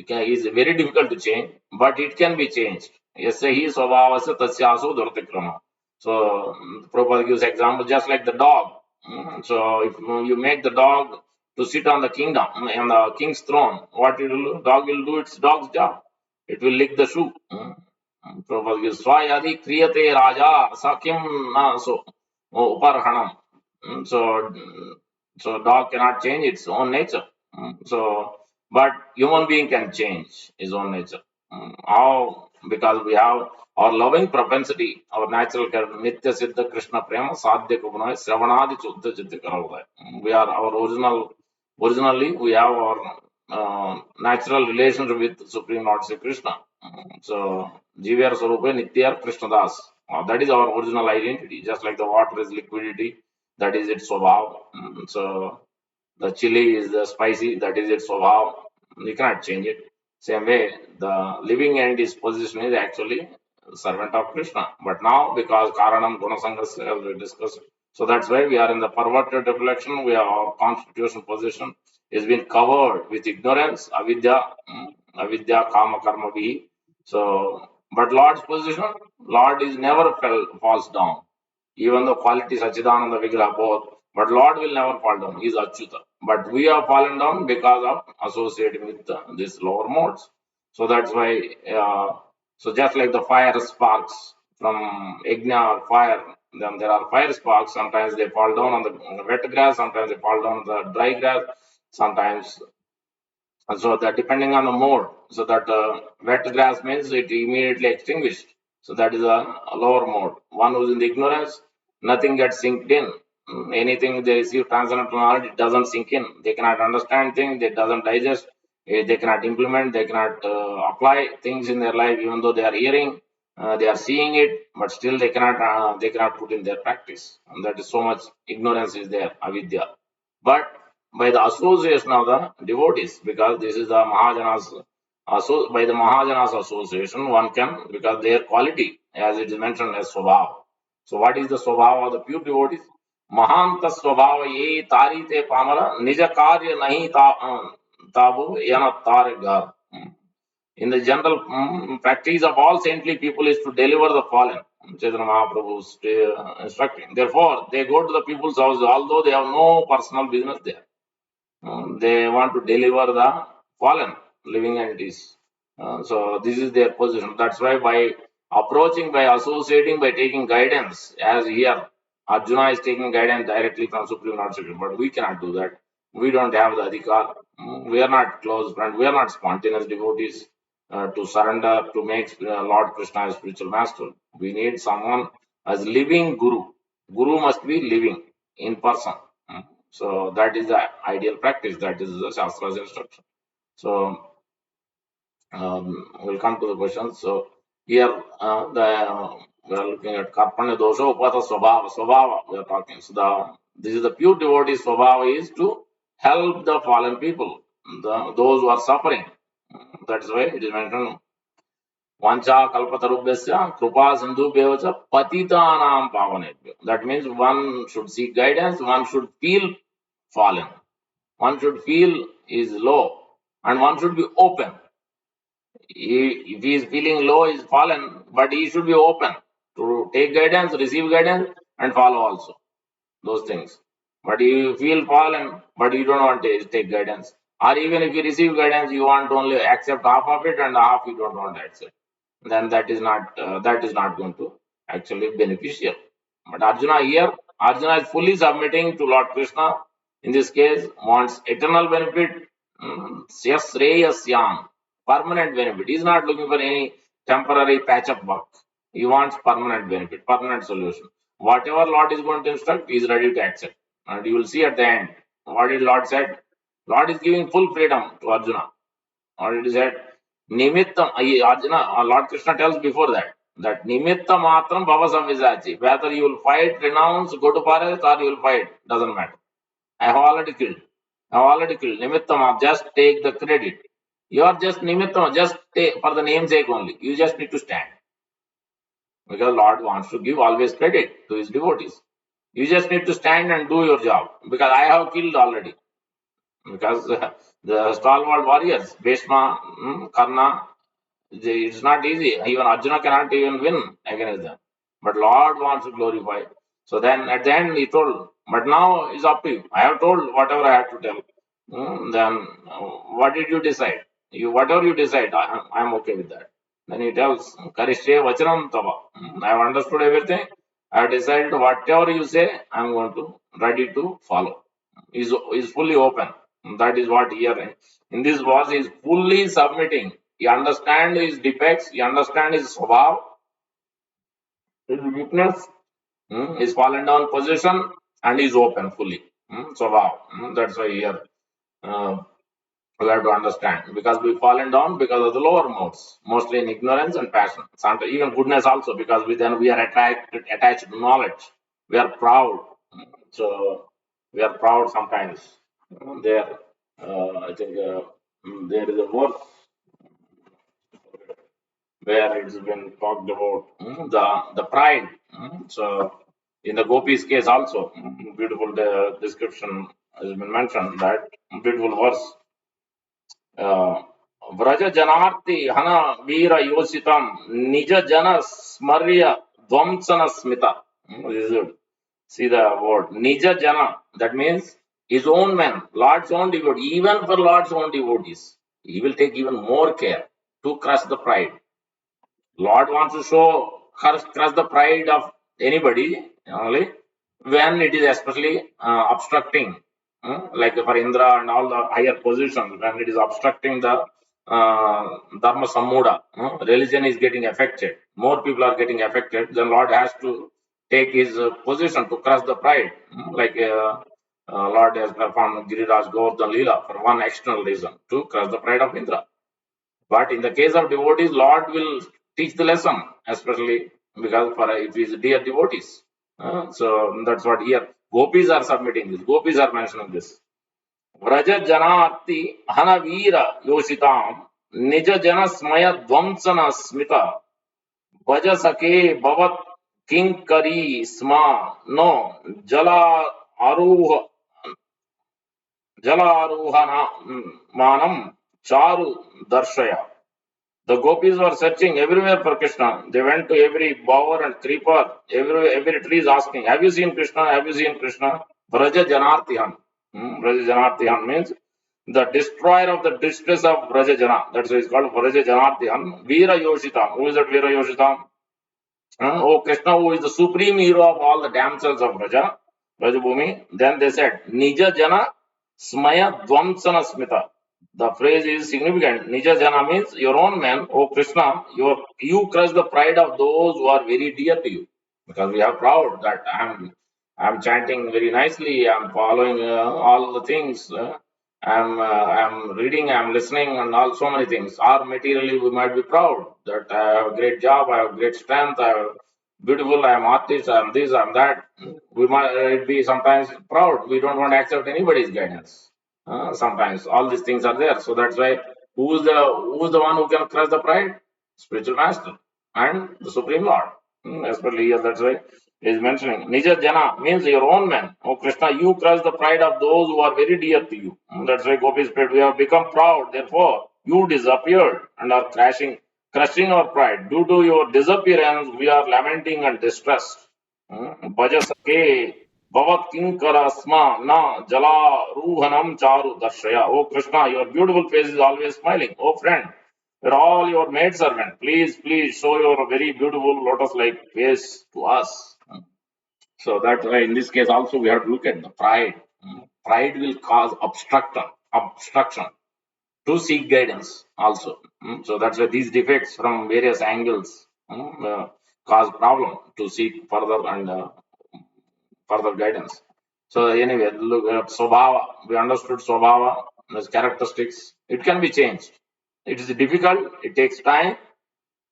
is very difficult to change, but it can be changed. Yes, he swabhavasya tasyaso durtikrama. So Prabhupada gives example just like the dog. So if you make the dog to sit on the kingdom on the king's throne, what it will do? Dog will do its dog's job. It will lick the shoe. Prabhupada gives swayadi kriyate raja sakim na so uparhanam. So dog cannot change its own nature. So but human being can change his own nature. How? Because we have our loving propensity, our natural character, Nitya Siddha Krishna Prema Sadhya Kugunai Sravanadi Chuddha Chitta Karavai. We are our originally we have our natural relationship with Supreme Lord Sri Krishna. So Jivyar Swarupa Nitya Krishna Das. That is our original identity, just like the water is liquidity, that is its swabhav. So the chili is the spicy, that is its swabhav. You cannot change it. Same way, the living entity's position is actually servant of Krishna. But now, because Karanam Gunasangasya, as we discussed, so that's why we are in the perverted reflection. We have our constitutional position is been covered with ignorance, avidya, avidya, kama, karma, vihi. So, but Lord's position, Lord is never falls down. Even the quality Sachidananda Vigraha both, but Lord will never fall down. He is Achyuta. But we have fallen down because of associating with these lower modes. So that's why, so just like the fire sparks from Yajna or fire, then there are fire sparks. Sometimes they fall down on the wet grass, sometimes they fall down on the dry grass, sometimes so that depending on the mode, so that wet grass means it immediately extinguished. So that is a lower mode. One who's in the ignorance, nothing gets synced in. Anything they receive transcendental knowledge, it doesn't sink in. They cannot understand things, they doesn't digest, they cannot implement, they cannot apply things in their life, even though they are hearing, they are seeing it, but still they cannot put in their practice. And that is so much ignorance is there, avidya. But by the association of the devotees, because this is the Mahajanas, by the Mahajanas association, one can, because their quality, as it is mentioned as Swabhava. So, what is the Swabhava of the pure devotees? Mahanta Swabhava ye tari te pamara, nija karya nahi tabu yana tar. In the general practice of all saintly people is to deliver the fallen. Chaitanya Mahaprabhu is instructing. Therefore, they go to the people's house, although they have no personal business there. They want to deliver the fallen living entities. So this is their position. That's why by approaching, by associating, by taking guidance, as here Arjuna is taking guidance directly from Supreme Lord Supreme, but we cannot do that. We don't have the adhikar. We are not close friends. We are not spontaneous devotees to surrender to make Lord Krishna a spiritual master. We need someone as living guru. Guru must be living in person. So that is the ideal practice. That is the Shastra's instruction. So we'll come to the questions. So here we are looking at Karpanya Dosha Upata Swabhava. Swabhava we are talking. So this is the pure devotee Swabhava is to help the fallen people, those who are suffering. That's why it is mentioned. Vancha kalpatarubhyasya kripa sindhubhyo cha patitanam pavanebhyo. That means one should seek guidance, one should feel fallen, one should feel is low, and one should be open. If he is feeling low, is fallen, but he should be open to take guidance, receive guidance, and follow also those things. But you feel fallen, but you don't want to take guidance. Or even if you receive guidance, you want to only accept half of it and half you don't want to accept. Then that is not going to actually beneficial. But Arjuna here, Arjuna is fully submitting to Lord Krishna. In this case, wants eternal benefit, Sreyasyam, permanent benefit. He is not looking for any temporary patch up work. He wants permanent benefit, permanent solution. Whatever Lord is going to instruct, he is ready to accept. And you will see at the end, what did Lord said? Lord is giving full freedom to Arjuna. Or it is said, Nimittam, Arjuna, Lord Krishna tells before that Nimitta Matram Bhava Samvisachi. Whether you will fight, renounce, go to forest, or you will fight, doesn't matter. I have already killed. I have already killed. Nimittam, just take the credit. You are just Nimittam, just take for the namesake only. You just need to stand. Because Lord wants to give always credit to his devotees. You just need to stand and do your job. Because I have killed already. Because the stalwart warriors, Bhishma, Karna, it's not easy. Even Arjuna cannot even win against them. But Lord wants to glorify. So then at the end he told, but now it's up to you. I have told whatever I had to tell. Then what did you decide? Whatever you decide, I'm okay with that. Then he tells, Karishye Vachanam Tava. I have understood everything. I have decided whatever you say, I'm going to ready to follow. Is fully open. That is what here in this verse is fully submitting. He understands his defects, he understands his swabhav, his weakness, his fallen down position, and is open fully. Swabhav. That's why here uh, we have to understand because we fallen down because of the lower modes, mostly in ignorance and passion. Sometimes even goodness also because we are attached to knowledge. We are proud. So we are proud sometimes. There, I think there is a verse where it's been talked about the pride. So in the gopis case also, beautiful description has been mentioned that beautiful verse. Uh, Vraja Janarti Hana Veera Yositam Nija Jana Smarya Dvamsana Smita. This is it. See the word Nija Jana. That means his own man, Lord's own devotee, even for Lord's own devotees. He will take even more care to crush the pride. Lord wants to show crush the pride of anybody only when it is especially obstructing, like for Indra and all the higher positions, when it is obstructing the Dharma Sammuda, religion is getting affected. More people are getting affected. Then Lord has to take his position to crush the pride, like Lord has performed Giriraj Govardhan Leela for one external reason to crush the pride of Indra. But in the case of devotees, Lord will teach the lesson, especially because for if he is dear devotees. So that's what here gopis are submitting this. Gopis are mentioning this. Vraja janarti hanavira yositam nija jana smaya dvamsana smita bhaja sake bhavat kinkari sma no aruha jala aruhana manam charu darshaya. The gopis were searching everywhere for Krishna. They went to every bower and creeper, every tree is asking, have you seen Krishna? Have you seen Krishna? Vraja Janartihan. Vraja Janartihan means the destroyer of the distress of Vraja Jana. That's why it's called Vraja Janartihan. Veera Yoshitam. Who is that Veera Yoshitam? Oh, Krishna, who is the supreme hero of all the damsels of Rajabhumi. Then they said, Nija Jana Smaya Dvamsana Smita. The phrase is significant. Nija Jana means your own man. Oh, Krishna, you crush the pride of those who are very dear to you. Because we are proud that I'm chanting very nicely. I'm following all the things. I'm reading, I'm listening, and all so many things. Or materially, we might be proud that I have a great job, I have great strength, I have beautiful, I am artist, I am this, I am that. We might be sometimes proud. We don't want to accept anybody's guidance. Sometimes all these things are there. So that's why who's the one who can crush the pride? Spiritual master and the Supreme Lord. Especially here, that's why he is mentioning Nija Jana means your own man. Oh Krishna, you crush the pride of those who are very dear to you. That's why Gopi Spirit, we have become proud. Therefore, you disappeared and are crushing our pride. Due to your disappearance, we are lamenting and distressed. Bhaja sake bhavat kinkara sma na jala ruhanam charu darshaya. Oh Krishna, your beautiful face is always smiling. Oh friend, we're all your maid servant. Please, please show your very beautiful lotus-like face to us. So that's why in this case also we have to look at the pride. Pride will cause obstruction to seek guidance also. So that's why these defects from various angles cause problem to seek further and further guidance. So anyway, look at Swabhava. We understood Swabhava as characteristics. It can be changed. It is difficult. It takes time.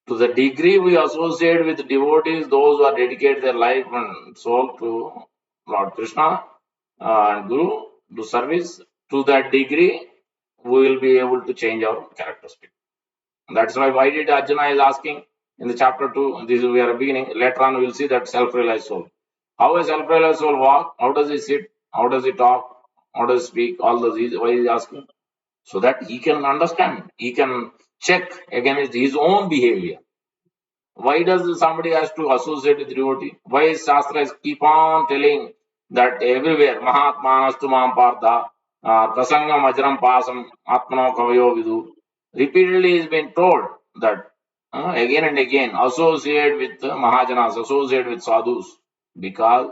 To the degree we associate with devotees, those who are dedicated their life and soul to Lord Krishna and Guru, to service, to that degree, we will be able to change our characteristic. That's why did Arjuna is asking in the chapter 2, this is we are beginning, later on we will see that self-realized soul. How a self-realized soul walk? How does he sit? How does he talk? How does he speak? All those, why is he asking? So that he can understand, he can check against his own behavior. Why does somebody has to associate with devotee? Why Shastras keep on telling that everywhere, Mahatmanastu Mam Partha, Prasangam Ajram Pasam, Atmano Kavayo Vidu. Repeatedly is been told that again and again, associate with Mahajanas, associate with sadhus, because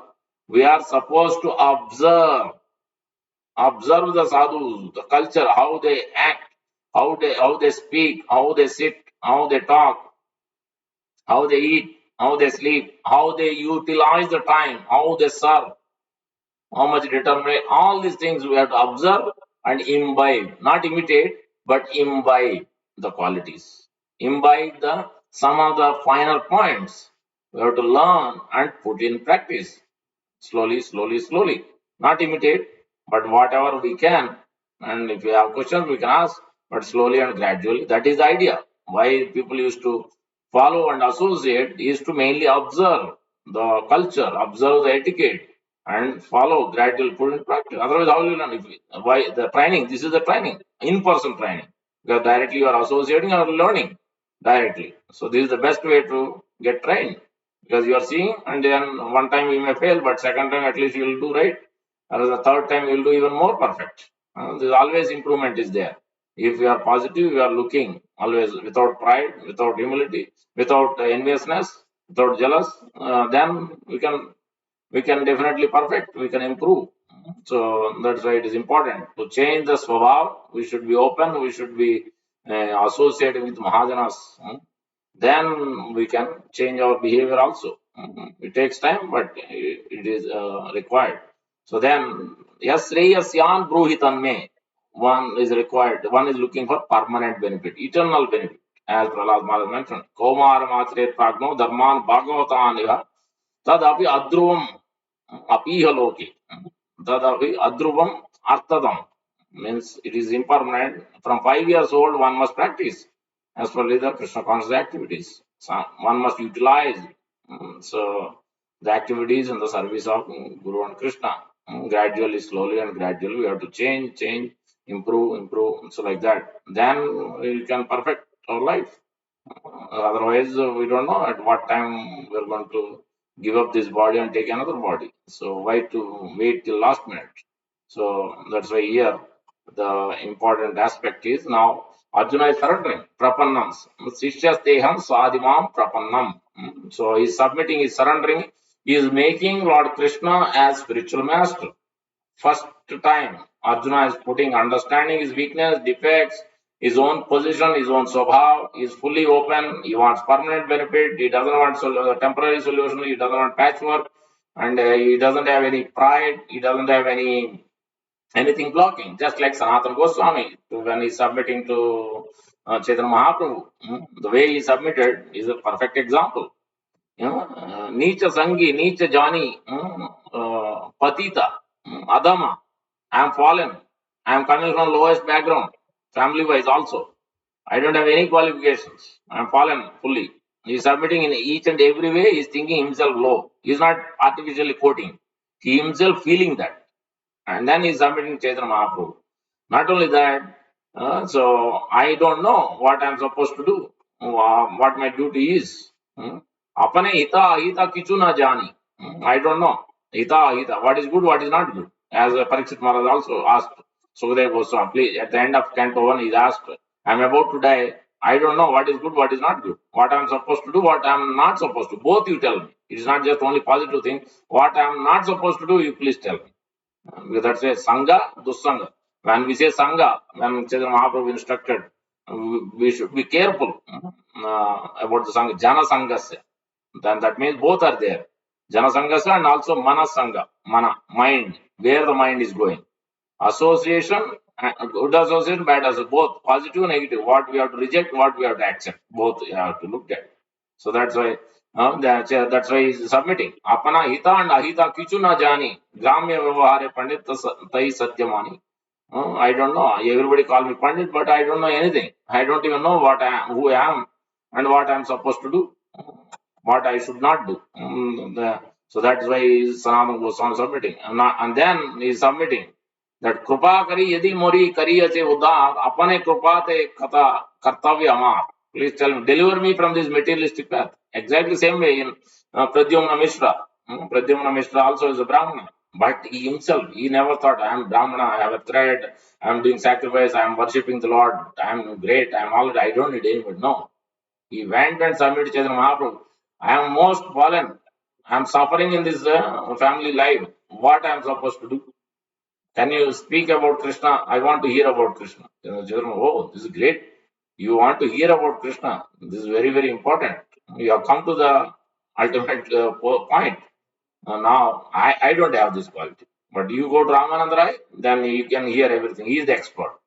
we are supposed to observe the sadhus, the culture, how they act, how they speak, how they sit, how they talk, how they eat, how they sleep, how they utilize the time, how they serve, how much determination, all these things we have to observe and imbibe, not imitate, but imbibe the qualities. Imbibe some of the final points. We have to learn and put in practice. Slowly, slowly, slowly. Not imitate, but whatever we can. And if you have questions, we can ask, but slowly and gradually. That is the idea. Why people used to follow and associate is to mainly observe the culture, observe the etiquette, and follow gradual put in practice. Otherwise, how will you learn? Why the training? This is the training, in-person training. because directly you are associating or learning directly. So this is the best way to get trained, because you are seeing, and then one time you may fail, but second time at least you will do right, or the third time you will do even more perfect. There's always improvement is there. If you are positive, you are looking always without pride, without humility, without enviousness, without jealous, then we can definitely perfect, we can improve. So that's why it is important to change the swabhav. We should be open, we should be associated with Mahajanas. Then we can change our behavior also. It takes time, but it is required. So then, yes, Sreyasyan Bruhitan me. One is required, one is looking for permanent benefit, eternal benefit. As Prahlad Maharaj mentioned, Komar Matre Pragno Dharman Bhagavatanira Tadapi Adruvam Apiha Loki. Tadapi Adruvam Artadam. Means it is impermanent. From 5 years old, one must practice as per the Krishna conscious activities. So one must utilize so the activities in the service of Guru and Krishna. Gradually, slowly, and gradually, we have to change, improve. So like that, then we can perfect our life. Otherwise, we don't know at what time we're going to give up this body and take another body. So why to wait till last minute? So that's why here the important aspect is now Arjuna is surrendering. Prapannam. Sishyas Teham Swadimam Prapannam. So he's submitting, he's surrendering, he is making Lord Krishna as spiritual master. First time Arjuna is putting, understanding his weakness, defects, his own position, his own swabhav, he is fully open, he wants permanent benefit, he doesn't want temporary solution, he doesn't want patchwork, and he doesn't have any pride, he doesn't have anything blocking, just like Sanatana Goswami when he's submitting to Chaitanya Mahaprabhu. The way he submitted is a perfect example. Nicha Sangi, Nicha Jani, Patita, Adama. I am fallen. I am coming from lowest background, family wise also. I don't have any qualifications. I am fallen fully. He is submitting in each and every way. He is thinking himself low. He is not artificially quoting. He himself feeling that. And then he is submitting Chaitanya Mahaprabhu. Not only that, so I don't know what I am supposed to do, what my duty is. Apane hita ahita kichu na jani. I don't know. Hita ahita. What is good, what is not good. As Parikshit Maharaj also asked Sukadeva Goswami, please, at the end of Canto 1, he asked, I am about to die. I don't know what is good, what is not good. What I am supposed to do, what I am not supposed to. Both you tell me. It is not just only positive thing. What I am not supposed to do, you please tell me. Because that's a Sangha, Dussanga. When we say Sangha, when Chaitanya Mahaprabhu instructed, we should be careful about the Sangha, Jana Sangasya. Then that means both are there. Jana Sangasya and also Mana Sangha, Mana, mind, where the mind is going. Association, good association, bad association, both positive and negative. What we have to reject, what we have to accept, both we have to look at. So that's why that's why he's submitting. Apana hita and ahita kichu na jani. Gramya vyavahare pandit tai satyamani. I don't know. Everybody call me pandit, but I don't know anything. I don't even know what I am, who I am, and what I am supposed to do, what I should not do. So that's why Sanatana Goswami submitting, and then he is submitting that कृपा करी यदि मोरी करिय से उदार अपने कृपा ते कथा कर्तव्य अमार. Please tell me, deliver me from this materialistic path. Exactly same way in Pradyumna Mishra. Pradyumna Mishra also is a Brahmana. But he himself, he never thought, I am Brahmana, I have a thread, I am doing sacrifice, I am worshipping the Lord, I am great, I am all, I don't need anybody. No. He went and submitted Chaitanya Mahaprabhu. I am most fallen. I am suffering in this family life. What I am supposed to do? Can you speak about Krishna? I want to hear about Krishna. Oh, this is great. You want to hear about Krishna. This is very, very important. You have come to the ultimate point. Now, I don't have this quality. But you go to Ramananda Rai, then you can hear everything. He is the expert.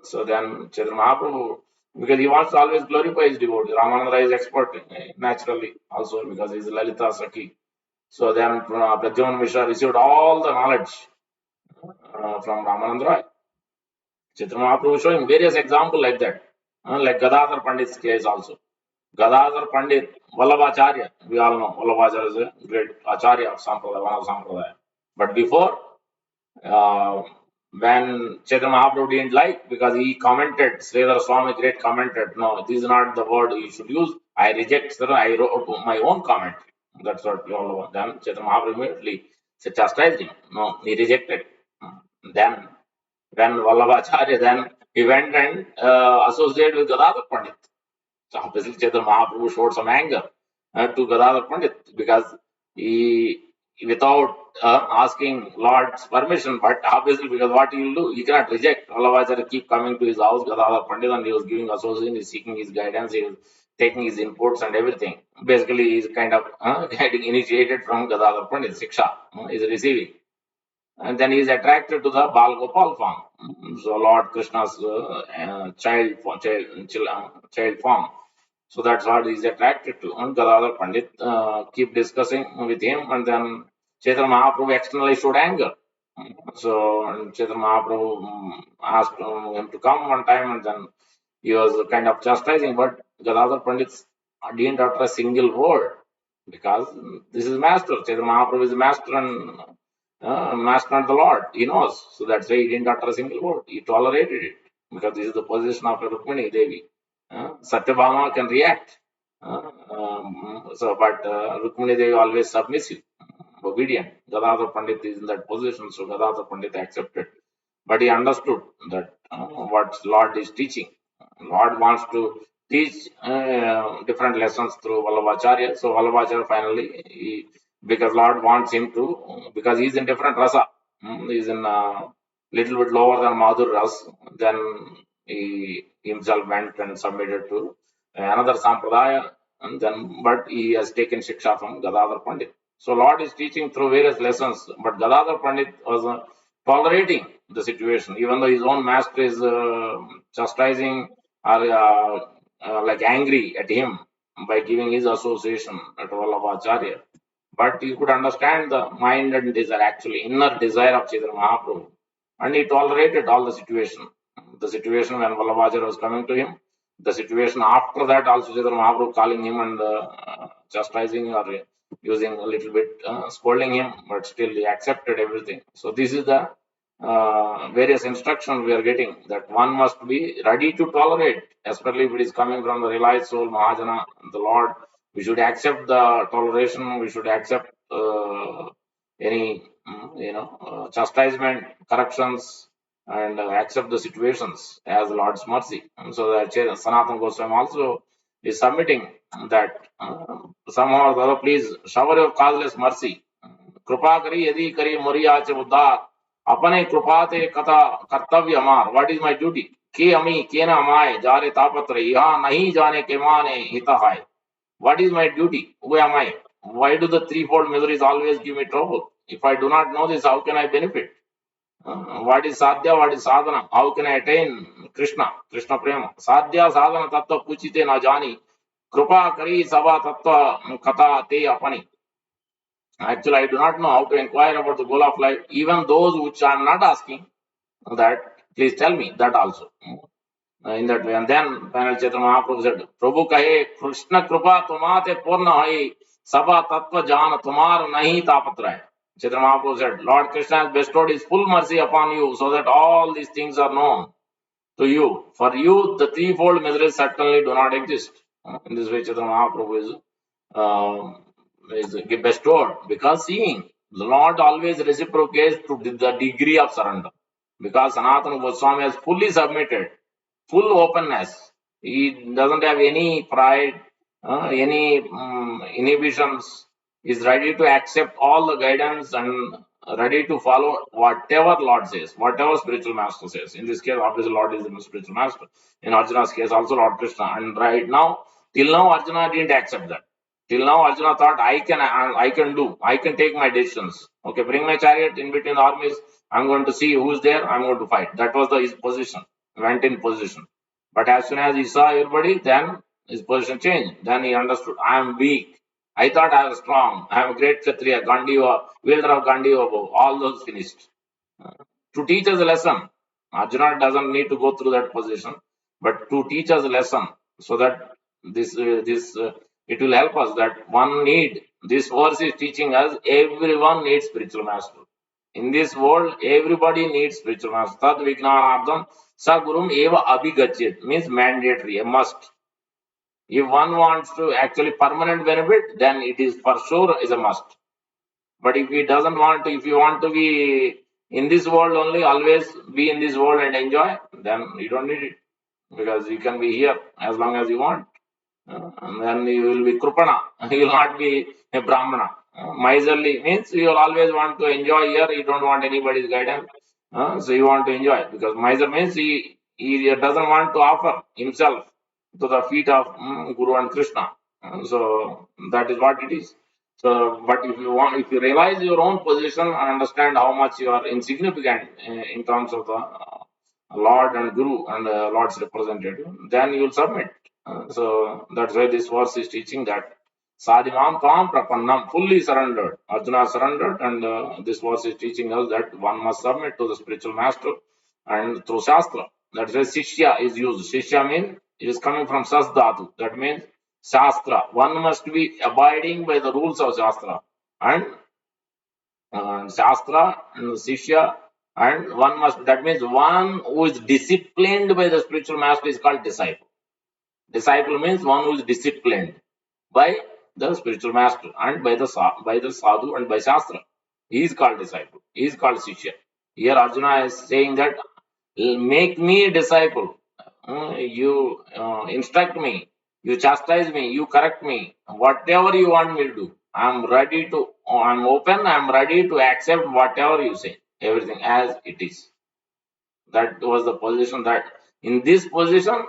So then Chaitanya Mahaprabhu, because he wants to always glorify his devotee. Ramananda Rai is expert naturally also because he is Lalita Sakhi. So then Pradyumna Mishra received all the knowledge from Ramananda Rai. Chaitanya Mahaprabhu showing various examples like that. Like Gadadhar Pandit's case also. Gadadhar Pandit, Vallabhacharya, we all know Vallabhacharya is a great Acharya of Sampradaya, one of Sampradaya. But before, uh, when Chaitanya Mahaprabhu didn't like, because he commented, Sridhar Swami great commented, no, this is not the word you should use. I reject, sir. I wrote my own comment. That's what you all want. Then Chaitanya Mahaprabhu immediately chastised him. No, he rejected. Then when Vallabhacharya, then he went and associated with Gadadhar Pandit. So obviously Chaitanya Mahaprabhu showed some anger to Gadadhar Pandit, because he, without asking Lord's permission, but obviously because what he will do, he cannot reject. Vallabhacharya keep coming to his house, Gadadhar Pandit, and he was giving association, he is seeking his guidance, he is taking his inputs and everything. Basically, he is kind of getting initiated from Gadadhar Pandit, Siksha, is receiving. And then he is attracted to the Bal Gopal form. So Lord Krishna's child form. So that's what he's attracted to. And Gadadhar Pandit keep discussing with him, and then Chaitanya Mahaprabhu externally showed anger. So Chaitanya Mahaprabhu asked him to come one time, and then he was kind of chastising, but Gadadhar Pandit didn't utter a single word, because this is master. Chaitanya Mahaprabhu is master, and master and the Lord. He knows. So that's why he didn't utter a single word. He tolerated it, because this is the position of Rukmini Devi. Satyabhama can react. But Rukmini Devi always submissive, obedient. Gadadhar Pandit is in that position, so Gadadhar Pandit accepted. But he understood that what Lord is teaching. Lord wants to teach different lessons through Vallabhacharya. So Vallabhacharya finally, because Lord wants him to, because he's in different rasa. He's in a little bit lower than Madhur Ras. Then he himself went and submitted to another Sampradaya. And then, but he has taken Shiksha from Gadadhar Pandit. So Lord is teaching through various lessons, but Gadadhar Pandit was tolerating the situation, even though his own master is chastising or like angry at him by giving his association at Vallabhacharya. But he could understand the mind and desire, actually inner desire of Chaitanya Mahaprabhu, and he tolerated all the situation. The situation when Vallabhacharya was coming to him, the situation after that also Chaitanya Mahaprabhu calling him and chastising or using a little bit scolding him, but still he accepted everything. So this is the various instructions we are getting, that one must be ready to tolerate, especially if it is coming from the realized soul, Mahajana, the Lord. We should accept the toleration. We should accept any chastisement, corrections, and accept the situations as Lord's mercy. And so that Sanatana Goswami also is submitting that somehow or the other, please shower your causeless mercy. Kripa kari yadi kari moriya che uddar. अपने कृपा ते कथा कर्तव्य हमार. What is my duty? के अमी के ना माए जारे तापत्र यहाँ नहीं जाने के माने हिता है. What is my duty? Who am I? Why do the threefold miseries always give me trouble? If I do not know this, how can I benefit? What is sadhya? What is sadhana? How can I attain Krishna? Krishna prema. Sadhya sadhana tattva puchite na jani. Kripa kari sava tattva katha te apani. Actually, I do not know how to inquire about the goal of life. Even those which I am not asking, that please tell me that also. In that way. And then final Chaitanya Mahaprabhu said, Prabhu kahe Krishna kripa tumate purna hai, sabha tattva jana tumar nahi tapatra hai. Chaitanya Mahaprabhu said, Lord Krishna has bestowed his full mercy upon you, so that all these things are known to you. For you, the threefold miseries certainly do not exist. In this way, Chaitanya Mahaprabhu is bestowed, because seeing the Lord always reciprocates to the degree of surrender. Because Sanatana Goswami has fully submitted, full openness. He doesn't have any pride, any inhibitions. He's ready to accept all the guidance and ready to follow whatever Lord says, whatever spiritual master says. In this case, obviously, Lord is the spiritual master. In Arjuna's case, also Lord Krishna. And right now, till now, Arjuna didn't accept that. Till now, Arjuna thought, I can take my decisions. Okay, bring my chariot in between the armies. I'm going to see who's there. I'm going to fight. That was his position. Went in position. But as soon as he saw everybody, then his position changed. Then he understood, I am weak. I thought I was strong. I am a great Kshatriya, Gandiva, wielder of Gandiva bow. All those finished. To teach us a lesson. Arjuna doesn't need to go through that position, but to teach us a lesson, so that it will help us that one need. This verse is teaching us everyone needs spiritual master. In this world, everybody needs spiritual master. Tad Vijnanardham Sagurum Eva Abhigachyat means mandatory, a must. If one wants to actually permanent benefit, then it is for sure is a must. But if he doesn't want to, if you want to be in this world only, always be in this world and enjoy, then you don't need it because you can be here as long as you want. And then you will be Krupana. You will not be a Brahmana. Miserly means you will always want to enjoy here. You don't want anybody's guidance. So you want to enjoy because miser means he doesn't want to offer himself to the feet of Guru and Krishna. So that is what it is. So, but if you want, if you realize your own position and understand how much you are insignificant in terms of the Lord and Guru and Lord's representative, then you will submit. So that's why this verse is teaching that Sadimam Kam Prapannam, fully surrendered. Arjuna surrendered, and this verse is teaching us that one must submit to the spiritual master and through Shastra. That's why Shishya is used. Shishya means it is coming from Sasdhatu. That means Shastra. One must be abiding by the rules of Shastra. And Shastra and Shishya, and one must, that means one who is disciplined by the spiritual master is called disciple. Disciple means one who is disciplined by the spiritual master and by the sadhu and by Shastra. He is called disciple. He is called Shishya. Here Arjuna is saying that make me a disciple. You instruct me, you chastise me, you correct me, whatever you want me to do. I'm open, I'm ready to accept whatever you say, everything as it is. That was the position that in this position,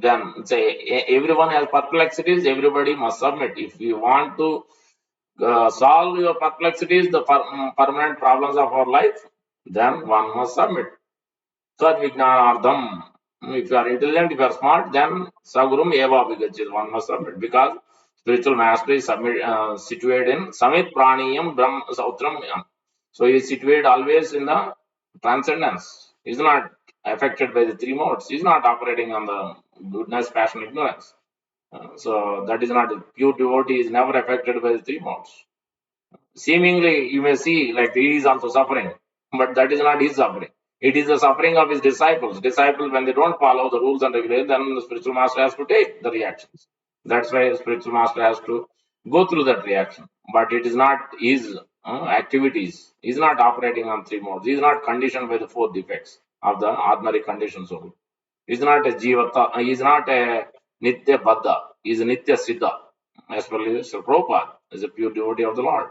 then say everyone has perplexities, everybody must submit. If you want to solve your perplexities, the permanent problems of our life, then one must submit. Tad Vijnanardham. If you are intelligent, if you are smart, then Sagurum Eva Vigachit, one must submit because spiritual mastery is situated in Samit Praniyam Brahm Sautram. So he is situated always in the transcendence. He is not affected by the three modes. He is not operating on the goodness, passion, ignorance. So that is not pure devotee is never affected by the three modes. Seemingly, you may see like he is also suffering, but that is not his suffering. It is the suffering of his disciples. Disciples, when they don't follow the rules and regulations, then the spiritual master has to take the reactions. That's why the spiritual master has to go through that reaction. But it is not his activities. He is not operating on three modes. He is not conditioned by the four defects of the ordinary conditions only. He is not a jivata. He is not a nitya baddha. He is a nitya siddha. As per Sri Prabhupada, is a pure devotee of the Lord.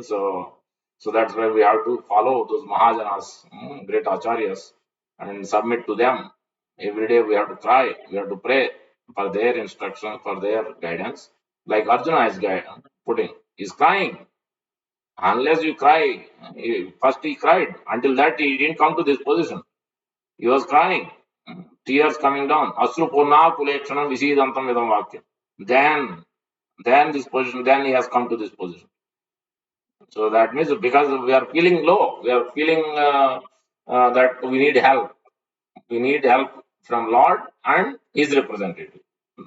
So, so that's why we have to follow those Mahajanas, great acharyas, and submit to them. Every day we have to try, we have to pray for their instruction, for their guidance. Like Arjuna is putting, he's crying. Unless you cry, first he cried. Until that he didn't come to this position. He was crying, tears coming down. Asru purna kulekshanam visidantam vedam vakyam. Then this position, then he has come to this position. So that means because we are feeling low, we are feeling that we need help. We need help from Lord and His representative.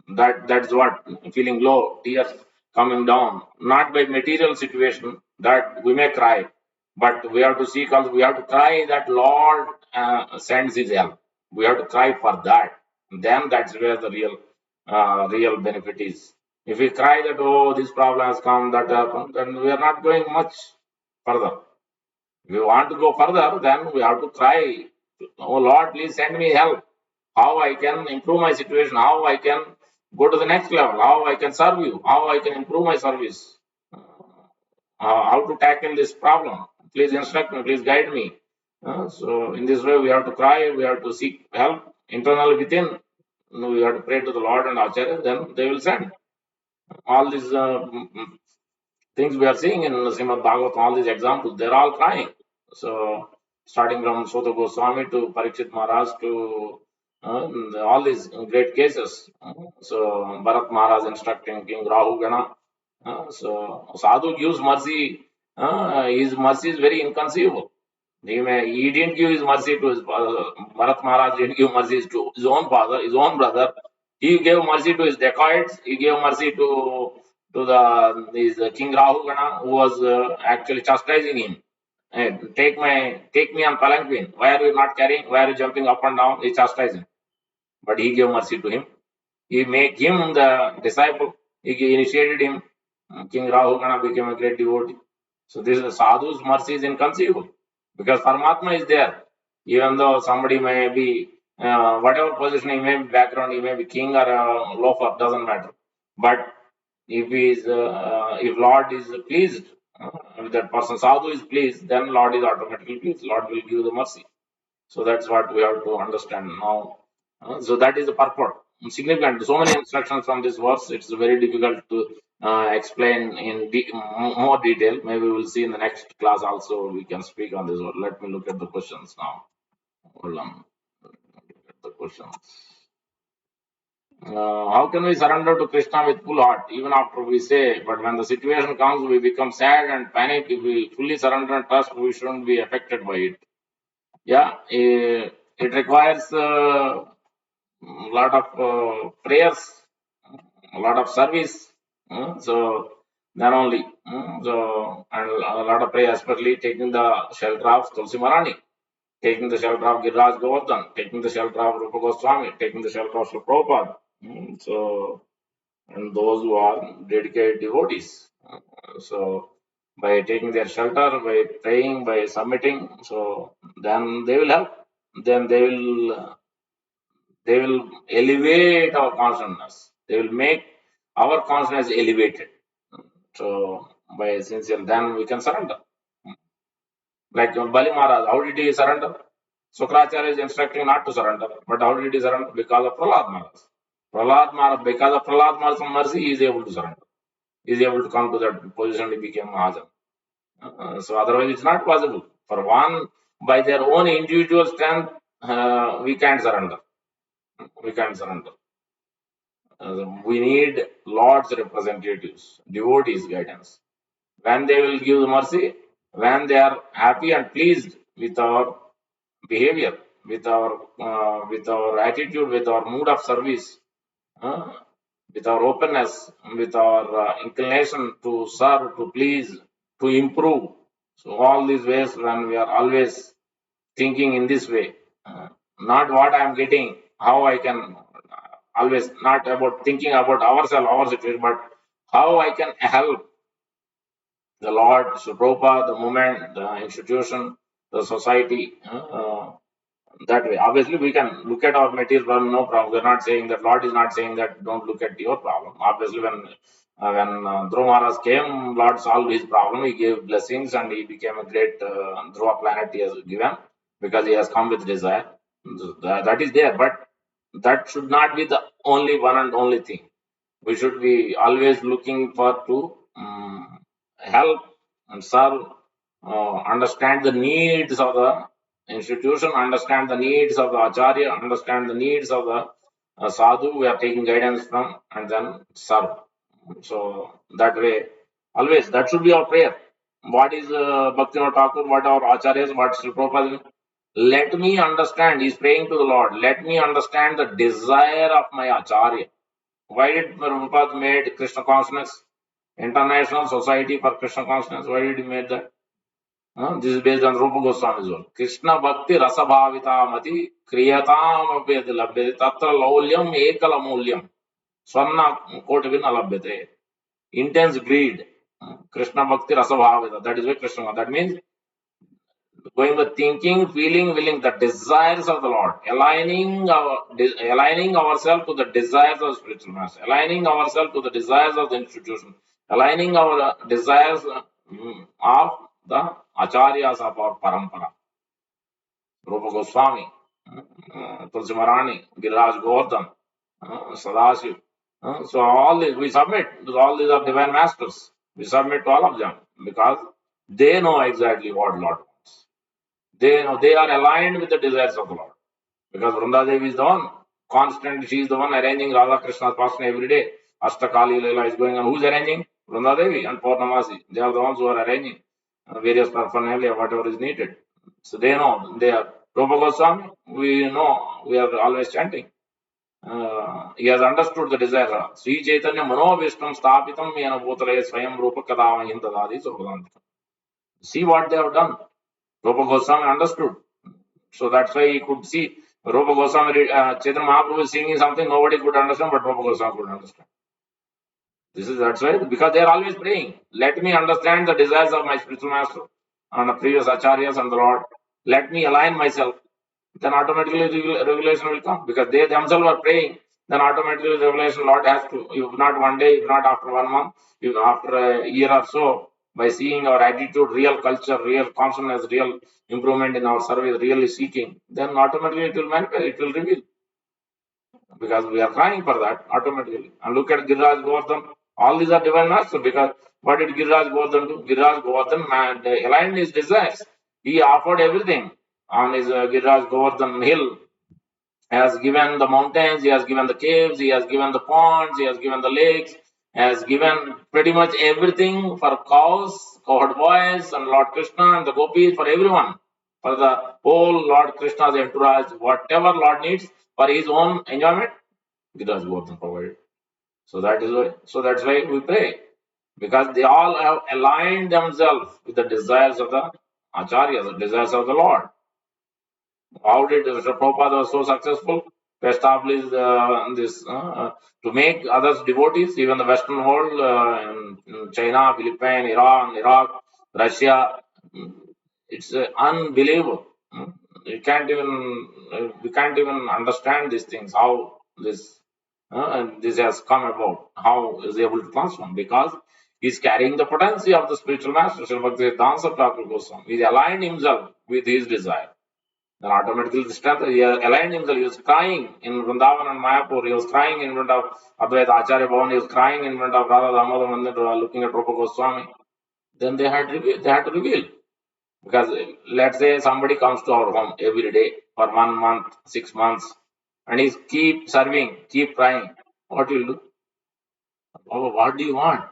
That's what feeling low, tears coming down, not by material situation that we may cry, but we have to seek also. We have to cry that Lord sends His help. We have to cry for that. Then that's where the real benefit is. If we cry that, oh, this problem has come, that happened, then we are not going much further. If we want to go further, then we have to cry, oh Lord, please send me help. How I can improve my situation, how I can go to the next level, how I can serve you, how I can improve my service, how to tackle this problem. Please instruct me, please guide me. So in this way, we have to cry, we have to seek help internally within. We have to pray to the Lord and Acharya, then they will send. All these things we are seeing in Srimad Bhagavatam, all these examples, they're all crying. So, starting from Sota Goswami to Parikshit Maharaj to all these great cases. So, Bharat Maharaj instructing King Rahu Gana. So, Sadhu gives mercy. His mercy is very inconceivable. He didn't give his mercy to his Bharat Maharaj didn't give mercy to his own father, his own brother. He gave mercy to his dacoits. He gave mercy to the King Rahu Gana, who was actually chastising him. Hey, take me on palanquin. Why are you not carrying? Why are you jumping up and down? He chastised him. But he gave mercy to him. He made him the disciple. He initiated him. King Rahugana became a great devotee. So this is sadhu's mercy is inconceivable because Paramatma is there. Even though somebody may be whatever position he may be, background he may be king or a loafer, doesn't matter. But if Lord is pleased, if that person sadhu is pleased, then Lord is automatically pleased. Lord will give the mercy. So that's what we have to understand now. So that is the purport. Significant. So many instructions from this verse. It's very difficult to explain in more detail. Maybe we'll see in the next class also. We can speak on this. Let me look at the questions now. Hold on. Look at the questions. How can we surrender to Krishna with full heart, even after we say, but when the situation comes, we become sad and panic. If we fully surrender and trust, we shouldn't be affected by it. Yeah, it requires a lot of prayers, a lot of service. So then only, so and a lot of prayer, especially taking the shelter of Tulsi Marani, taking the shelter of Giriraj Govardhan, taking the shelter of Rupa Goswami, taking the shelter of Srila Prabhupada. So and those who are dedicated devotees. So by taking their shelter, by praying, by submitting, so then they will help. Then they will elevate our consciousness. They will make our consciousness elevated. So by sincere, then we can surrender. Like Bali Maharaj, how did he surrender? Sukracharya is instructing not to surrender, but how did he surrender? Because of Prahlad Maharaj. Prahlad Maharaj, because of Prahlad Maharaj's mercy, he is able to surrender. He is able to come to that position, he became Mahajan. So otherwise it's not possible. For one, by their own individual strength, we can't surrender. We can't surrender. We need Lord's representatives, devotees' guidance. When they will give the mercy, when they are happy and pleased with our behavior, with our attitude, with our mood of service, uh, with our openness, with our inclination to serve, to please, to improve. So all these ways, when we are always thinking in this way, not what I am getting, how I can always not about thinking about ourselves, our situation, but how I can help the Lord, Prabhupada, the movement, the institution, the society. That way. Obviously, we can look at our material problem, no problem. We're not saying that Lord is not saying that don't look at your problem. Obviously, when Dhruva Maharaj came, Lord solved his problem. He gave blessings and he became a great Dhruva planet he has given because he has come with desire. That is there, but that should not be the only one and only thing. We should be always looking for to help and serve, understand the needs of the institution, understand the needs of the acharya, understand the needs of the sadhu we are taking guidance from, and then serve. So that way, always that should be our prayer. What is Bhaktivinoda Thakur, what our acharyas, what Sri Prabhupada? Let me understand, he's praying to the Lord, let me understand the desire of my acharya. Why did Prabhupada made Krishna consciousness? International Society for Krishna Consciousness. Why did he make that? This is based on Rupa Goswami's work. Krishna Bhakti Rasabhavita Mati Kriyatam Abhyati Labhyate Tatra Laulyam Ekala Mulyam Swarna Kotavin Alabhyate. Intense greed. Krishna Bhakti Rasabhavita. That is why Krishna. That means going with thinking, feeling, willing, the desires of the Lord, aligning ourselves to the desires of spiritual master, aligning ourselves to the desires of the institution, aligning our desires of the acharyas of our parampara, Rupa Goswami, Tulsi Marani, Giriraj Govardhan, Sadashiv. So all these we submit. All these are divine masters. We submit to all of them because they know exactly what Lord wants. They know they are aligned with the desires of the Lord. Because Vrunda Devi is the one constant, she is the one arranging Radha Krishna's person every day. Ashtakali Leela is going on. Who's arranging? Vrunda Devi and Purnamasi. They are the ones who are arranging various paraphernalia, whatever is needed. So they know they are. Rupa Goswami, we know we are always chanting. He has understood the desire. Sri Chaitanya Manovishtam Stapitam Yena Bhutale Swayam Rupa Kadama Hindadadi Survadantikam. See what they have done. Rupa Goswami understood. So that's why he could see Rupa Goswami, Chaitanya Mahaprabhu is singing something nobody could understand, but Rupa Goswami could understand. That's why, because they are always praying. Let me understand the desires of my spiritual master and the previous acharyas and the Lord. Let me align myself. Then automatically revelation will come because they themselves are praying. Then automatically revelation Lord has to, if not one day, if not after 1 month, if after a year or so, by seeing our attitude, real culture, real consciousness, real improvement in our service, really seeking, then automatically it will manifest, it will reveal because we are crying for that automatically. And look at Giriraj Govardhan. All these are divine masters because what did Giriraj Govardhan do? Giriraj Govardhan aligned his desires. He offered everything on his Giriraj Govardhan hill. He has given the mountains, he has given the caves, he has given the ponds, he has given the lakes, he has given pretty much everything for cows, cowherd boys, and Lord Krishna and the gopis, for everyone. For the whole Lord Krishna's entourage, whatever Lord needs for his own enjoyment, Giriraj Govardhan provided. So that is why. So that's why we pray, because they all have aligned themselves with the desires of the acharyas, the desires of the Lord. How did Mr. Prabhupada was so successful to establish this to make others devotees, even the Western world, in China, Philippines, Iran, Iraq, Russia. mm, It's unbelievable. We can't even understand these things. How this has come about. How is he able to transform? Because he's carrying the potency of the spiritual master, Sri Bhaktivedanta Thakur Goswami. He's aligned himself with his desire. Then automatically the strength, he aligned himself. He was crying in Vrindavan and Mayapur. He was crying in front of Advaita Acharya Bhavan. He was crying in front of Radha Damodar Mandir, looking at Rupa Goswami. Then they had to reveal. Because let's say somebody comes to our home every day for 1 month, 6 months, and he's keep serving, keep crying. What will do? Oh, what do you want?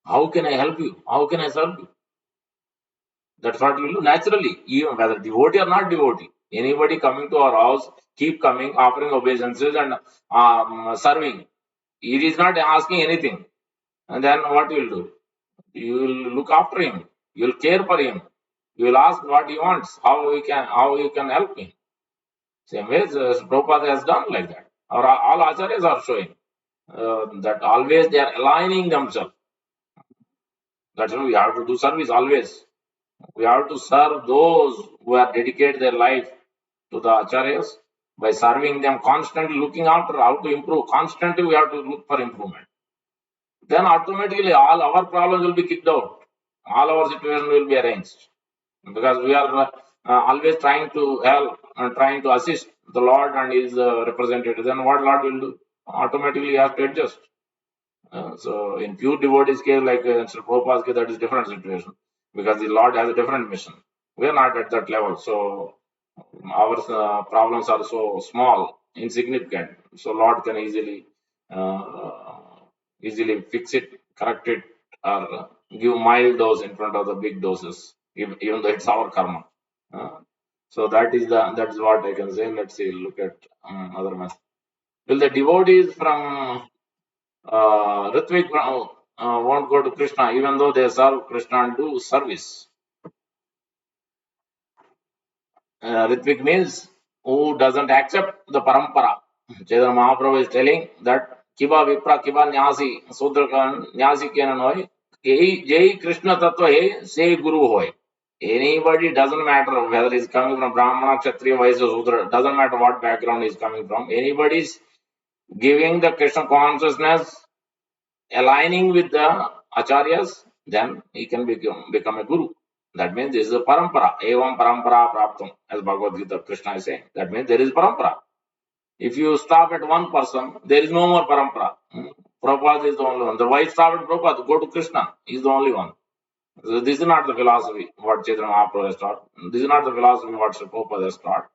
How can I help you? How can I serve you? That's what we do naturally, even whether devotee or not devotee. Anybody coming to our house, keep coming, offering obeisances and serving. He is not asking anything. And then what you will do? You will look after him. You will care for him. You will ask what he wants, how you can help him. Same way, Prabhupada has done like that. Or all acharyas are showing that always they are aligning themselves. That's why we have to do service always. We have to serve those who have dedicated their life to the acharyas by serving them constantly, looking after how to improve. Constantly, we have to look for improvement. Then automatically, all our problems will be kicked out. All our situation will be arranged because we are always trying to help and trying to assist the Lord and His representative. Then what Lord will do? Automatically, He has to adjust. So in pure devotees case, like Sri Prabhupada's case, that is different situation because the Lord has a different mission. We are not at that level, so our problems are so small, insignificant. So Lord can easily fix it, correct it, or give mild dose in front of the big doses, even though it's our karma. Uh, so that's what I can say. Let's see. Look at other mass. Will the devotees from Ritvik won't go to Krishna even though they serve Krishna and do service? Ritvik means who doesn't accept the parampara. Chaitanya Mahaprabhu is telling that Kiba Vipra Kiba Nyasi Sudrakan Nyasi Kenan hoy. Jai Krishna Tattva hai, say Guru hoy. Anybody doesn't matter whether he's coming from Brahmana, Kshatriya, Vaishya, Sudra, doesn't matter what background he's coming from. Anybody's giving the Krishna consciousness, aligning with the acharyas, then he can become a guru. That means this is a parampara. Evam parampara praptam, as Bhagavad Gita Krishna is saying. That means there is parampara. If you stop at one person, there is no more parampara. Prabhupada is the only one. The why stop at Prabhupada? Go to Krishna. He is the only one. So this is not the philosophy what Chaitanya Mahaprabhu has taught. This is not the philosophy what Sri Prabhupada has taught.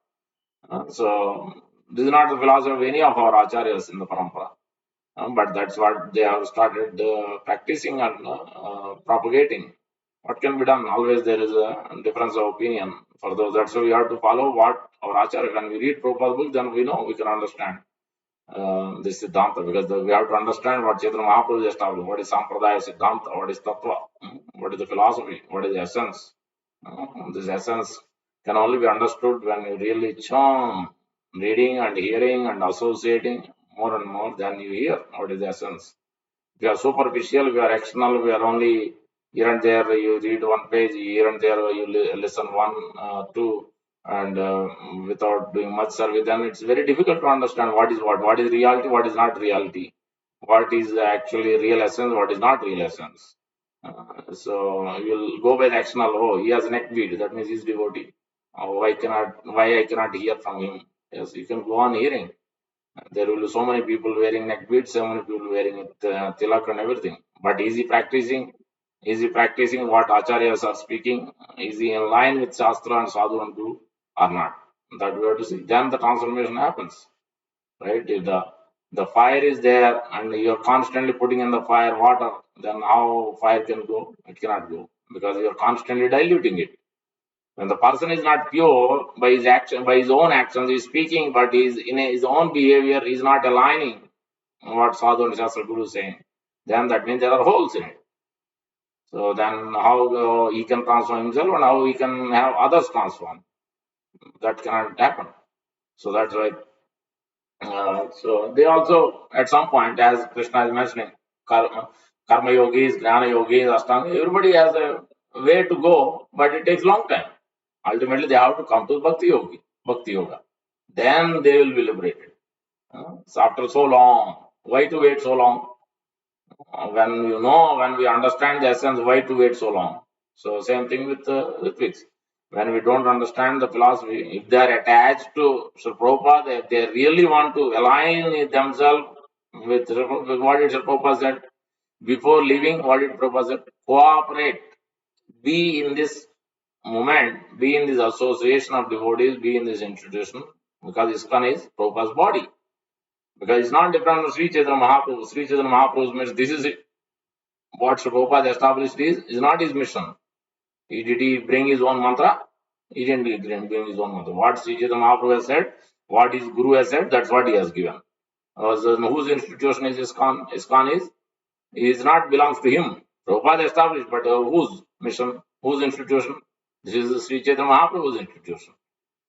So this is not the philosophy of any of our acharyas in the parampara. But that's what they have started practicing and propagating. What can be done? Always there is a difference of opinion for those. That's why we have to follow what our acharya. When we read Prabhupada's book, then we know we can understand this Siddhanta because we have to understand what Chaitanya Mahaprabhu is established. What is Sampradaya Siddhanta? What is Tattva? What is the philosophy? What is the essence? This essence can only be understood when you really charm, reading and hearing and associating more and more, then you hear what is the essence. We are superficial, we are external, we are only here and there, you read one page, here and there, you listen one, two, and without doing much survey, then it's very difficult to understand what is reality, what is not reality, what is actually real essence, what is not real essence. So you'll go by the external, oh, he has neck bead, that means he's devotee. Why I cannot hear from him? Yes, you can go on hearing. There will be so many people wearing neck beads, so many people wearing tilak and everything. But is he practicing what acharyas are speaking? Is he in line with Shastra and Sadhu and Guru or not? That we have to see. Then the transformation happens, right? If the fire is there and you're constantly putting in the fire water, then how fire can go? It cannot go because you're constantly diluting it. When the person is not pure by his action, by his own actions, he's speaking, but he's in his own behavior, he's not aligning what Sadhu and Shastra Guru is saying. Then that means there are holes in it. So then how he can transform himself and how he can have others transform? That cannot happen. So that's why. So they also, at some point, as Krishna is mentioning, karma yogis, jnana yogis, ashtanga, everybody has a way to go, but it takes long time. Ultimately, they have to come to bhakti yoga. Then they will be liberated. So after so long, why to wait so long? When we understand the essence, why to wait so long? So same thing with Wicks. When we don't understand the philosophy, if they are attached to Sri Prabhupada, if they really want to align themselves with what did Sri Prabhupada said before leaving, what did Prabhupada said? Cooperate, be in this moment, be in this association of devotees, be in this institution, because ISKCON is Prabhupada's body. Because it's not different from Sri Chaitanya Mahaprabhu. Sri Chaitanya Mahaprabhu's mission, this is it. What Sri Prabhupada established is not his mission. Did he bring his own mantra? He didn't bring his own mantra. What Sri Chaitanya Mahaprabhu has said, what his Guru has said, that's what he has given. So whose institution is ISKCON? ISKCON is not belongs to him. Prabhupada established, but whose mission? Whose institution? This is Sri Chaitanya Mahaprabhu's institution.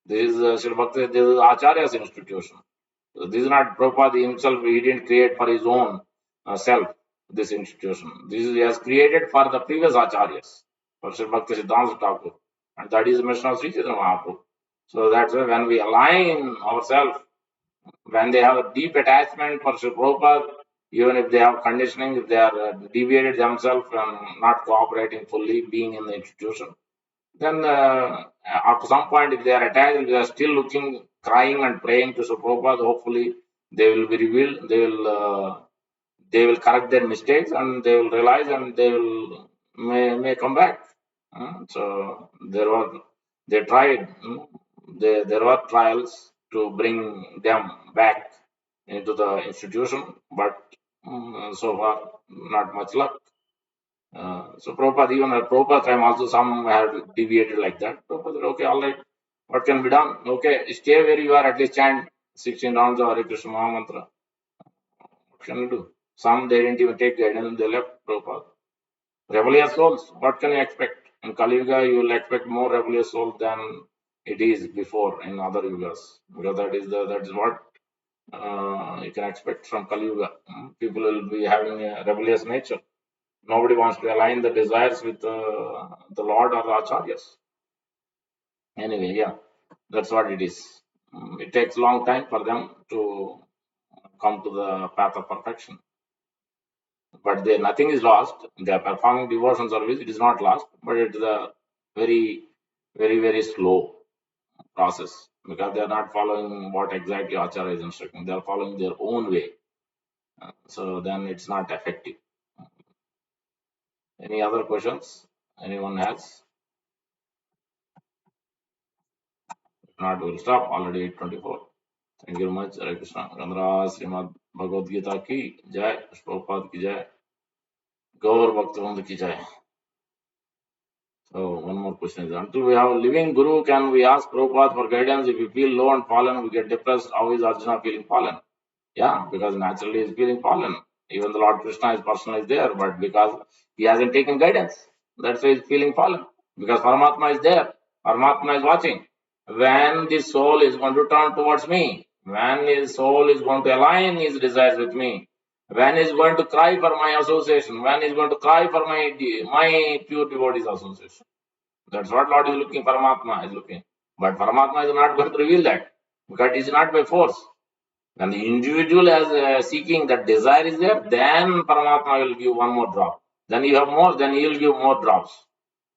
This is Sri Bhakti, this is Acharya's institution. So this is not Prabhupada himself, he didn't create for his own self, this institution. This is, he has created for the previous Acharyas, for Sri Bhakti Siddhanta Thakur. And that is the mission of Sri Chaitanya Mahaprabhu. So that's why when we align ourselves, when they have a deep attachment for Sri Prabhupada, even if they have conditioning, if they are deviated themselves and not cooperating fully, being in the institution, then after some point, if they are attached, if they are still looking, crying and praying to Sri Prabhupada, hopefully they will be revealed. They will correct their mistakes and they will realize and they will may come back. So they tried. There were trials to bring them back into the institution, but so far not much luck. So Prabhupada, even at Prabhupada time also some have deviated like that. Prabhupada said, okay, all right, what can be done? Okay, stay where you are, at least chant 16 rounds of Hare Krishna Maha Mantra. What can you do? Some they didn't even take guidance and they left Prabhupada. Rebellious souls, what can you expect? In Kali Yuga, you will expect more rebellious souls than it is before in other yugas. Because that is what you can expect from Kali Yuga. People will be having a rebellious nature. Nobody wants to align the desires with the Lord or the Acharyas. Anyway, yeah, that's what it is. It takes a long time for them to come to the path of perfection. But nothing is lost. They are performing devotion service. It is not lost, but it is a very, very, very slow process because they are not following what exactly Acharya is instructing. They are following their own way. So then it's not effective. Any other questions? Anyone has? If not, we'll stop. Already 8:24. Thank you very much. Hare Krishna. Gandhara Srimad Bhagavad Gita ki jai. Prabhupada ki jai. Gaur Bhaktivinoda ki jai. So one more question is, until we have a living Guru, can we ask Prabhupada for guidance? If we feel low and fallen, we get depressed. How is Arjuna feeling fallen? Yeah, because naturally he's feeling fallen. Even the Lord Krishna, his person is there, but because he hasn't taken guidance, that's why he's feeling fallen. Because Paramatma is there. Paramatma is watching. When the soul is going to turn towards me, when his soul is going to align his desires with me, when he is going to cry for my association, when he is going to cry for my pure devotees association. That's what Lord is looking, Paramatma is looking. But Paramatma is not going to reveal that because it is not by force. When the individual is seeking that desire is there, then Paramatma will give one more drop. Then you have more, then he will give more drops.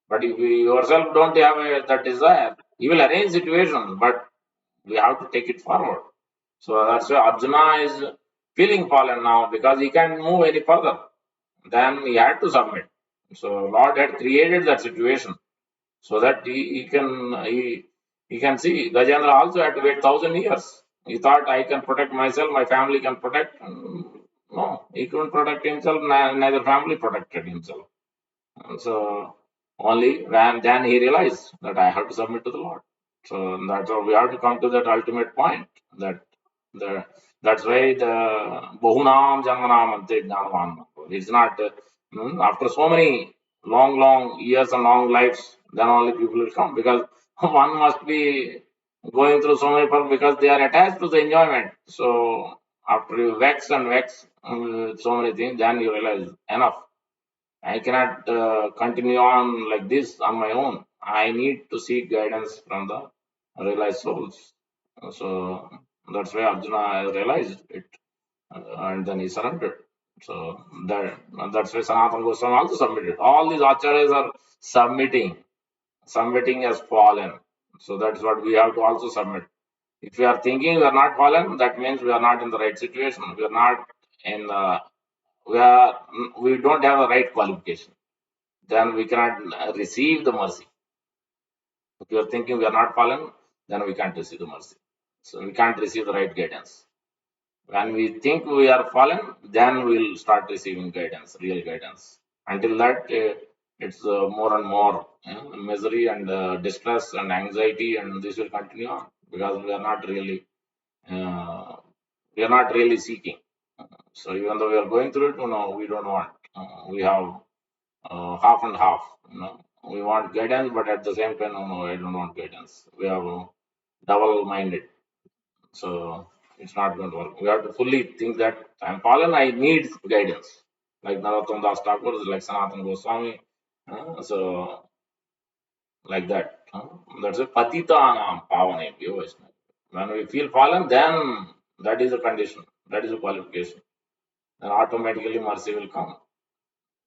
But if you yourself don't have that desire, he will arrange situations, but we have to take it forward. So that's why Arjuna is feeling fallen now because he can't move any further. Then he had to submit. So Lord had created that situation so that he can see. Gajendra also had to wait 1,000 years. He thought I can protect myself, my family can protect. No, he couldn't protect himself. Neither family protected himself. So only when then he realized that I have to submit to the Lord. So that's how we have to come to that ultimate point. That the that's why the Bahunam Janmanam Ante Jnanavan. It's not after so many long years and long lives, then only people will come because one must be going through so many problems because they are attached to the enjoyment. So after you vex and vex with so many things, then you realize enough. I cannot continue on like this on my own. I need to seek guidance from the realized souls. So that's why Arjuna realized it, and then he surrendered. So that's why Sanatana Goswami also submitted. All these acharyas are submitting as fallen. So that's what we have to also submit. If we are thinking we are not fallen, that means we are not in the right situation. We are not in the we are we don't have the right qualification, then we cannot receive the mercy. If you are thinking we are not fallen, then we can't receive the mercy. So we can't receive the right guidance. When we think we are fallen, then we'll start receiving guidance, real guidance. Until that, it's more and more misery and distress and anxiety, and this will continue on because uh, we are not really seeking. So even though we are going through it, we don't want. We have half and half. We want guidance, but at the same time, no, I don't want guidance. We are double-minded, so it's not going to work. We have to fully think that I'm fallen. I need guidance, like Narottam Das Thakur, like Sanatana Goswami. So like that. That's a patita anam pavane Vaishnava. When we feel fallen, then that is a condition. That is a qualification. Then automatically mercy will come.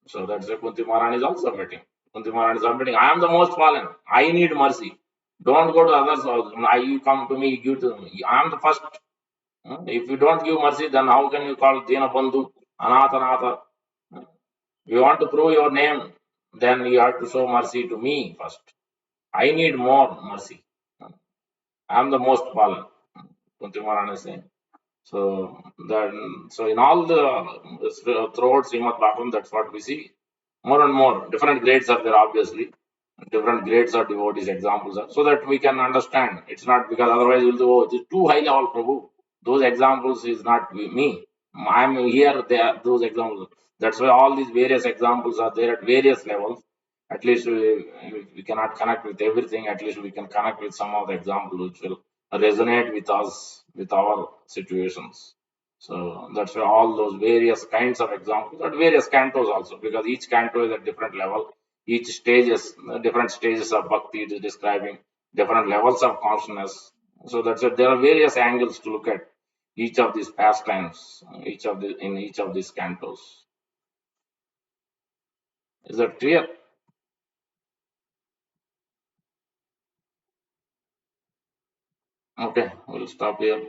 So that's why Kunti Maharani is also submitting. Kunti Maharani is submitting. I am the most fallen. I need mercy. Don't go to others' house. You come to me, give to me. I am the first. If you don't give mercy, then how can you call Dina Bandhu, Anatha? You want to prove your name, then you have to show mercy to me first. I need more mercy. I am the most fallen. Kunti Maharani is saying. So in all the throughout Srimad Bhagavatam, that's what we see. More and more different grades are there, obviously. Different grades of devotees examples are so that we can understand. It's not because otherwise we'll do, oh, it is too high level, Prabhu. Those examples is not me. I'm here, there, those examples. That's why all these various examples are there at various levels. At least we cannot connect with everything. At least we can connect with some of the examples which will resonate with us, with our situations. So that's why all those various kinds of examples at various cantos also, because each canto is at different level. Each stages, different stages of bhakti it is describing different levels of consciousness. So that's it. There are various angles to look at each of these pastimes, in each of these cantos. Is that clear? Okay, we'll stop here.